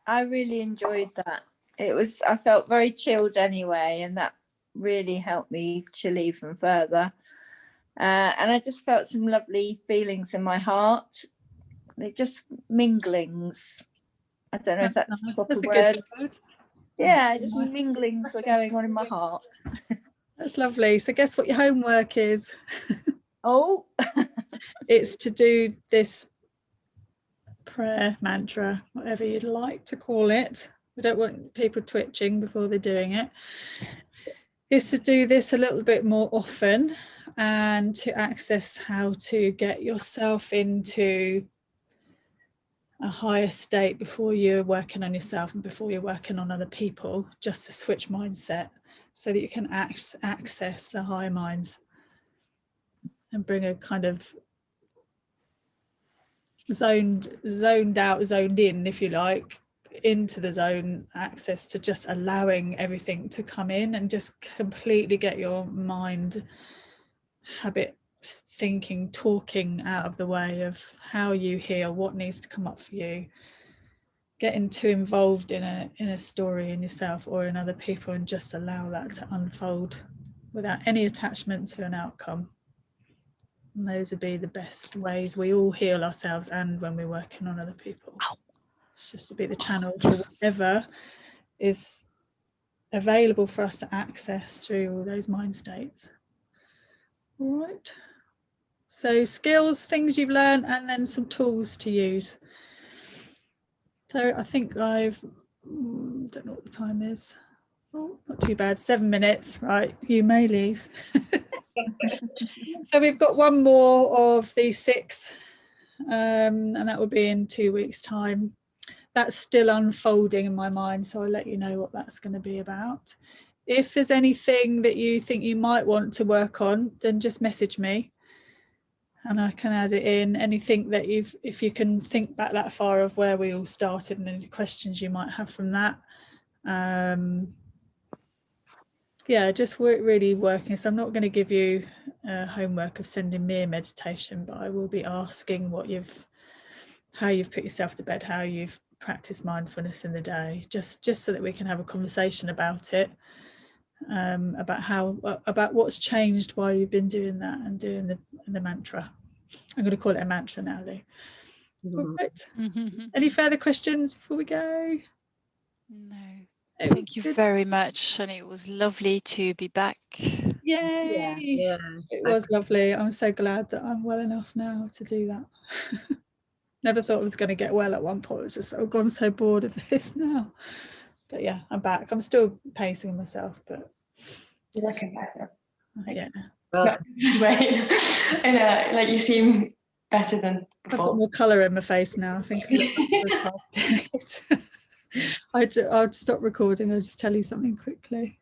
really enjoyed that. I felt very chilled anyway, and that really helped me chill even further. And I just felt some lovely feelings in my heart. They're just minglings. I don't know if that's the proper word. Yeah, just minglings were going on in my heart. That's lovely. So guess what your homework is? Oh. It's to do this prayer, mantra, whatever you'd like to call it. We don't want people twitching before they're doing it. Is to do this a little bit more often, and to access how to get yourself into a higher state before you're working on yourself and before you're working on other people, just to switch mindset so that you can access the higher minds and bring a kind of zoned out, zoned in, if you like, into the zone access, to just allowing everything to come in and just completely get your mind habit thinking, talking out of the way of how you hear, what needs to come up for you, getting too involved in a story in yourself or in other people, and just allow that to unfold without any attachment to an outcome. And those would be the best ways we all heal ourselves, and when we're working on other people. It's just to be the channel for whatever is available for us to access through all those mind states. All right. So skills, things you've learned, and then some tools to use. So I think I've, don't know what the time is. Oh, not too bad, 7 minutes, right, you may leave. So we've got one more of these 6, and that will be in 2 weeks' time. That's still unfolding in my mind, so I'll let you know what that's going to be about. If there's anything that you think you might want to work on, then just message me and I can add it in. Anything that if you can think back that far of where we all started and any questions you might have from that. Yeah, just really working. So I'm not going to give you homework of sending me a meditation, but I will be asking how you've put yourself to bed, how you've practiced mindfulness in the day, just so that we can have a conversation about it, about what's changed while you've been doing that and doing the mantra. I'm going to call it a mantra now, Lou. All right. Any further questions before we go? No. Thank you very much, and it was lovely to be back. Yay! Yeah. It was lovely. I'm so glad that I'm well enough now to do that. Never thought I was going to get well at one point. It was just, oh, I'm so bored of this now. But yeah, I'm back. I'm still pacing myself, but You're looking better. yeah. Not in a good way. And like you seem better than before. I've got more colour in my face now. I think I look like I was half dead. I'd stop recording. I'll just tell you something quickly.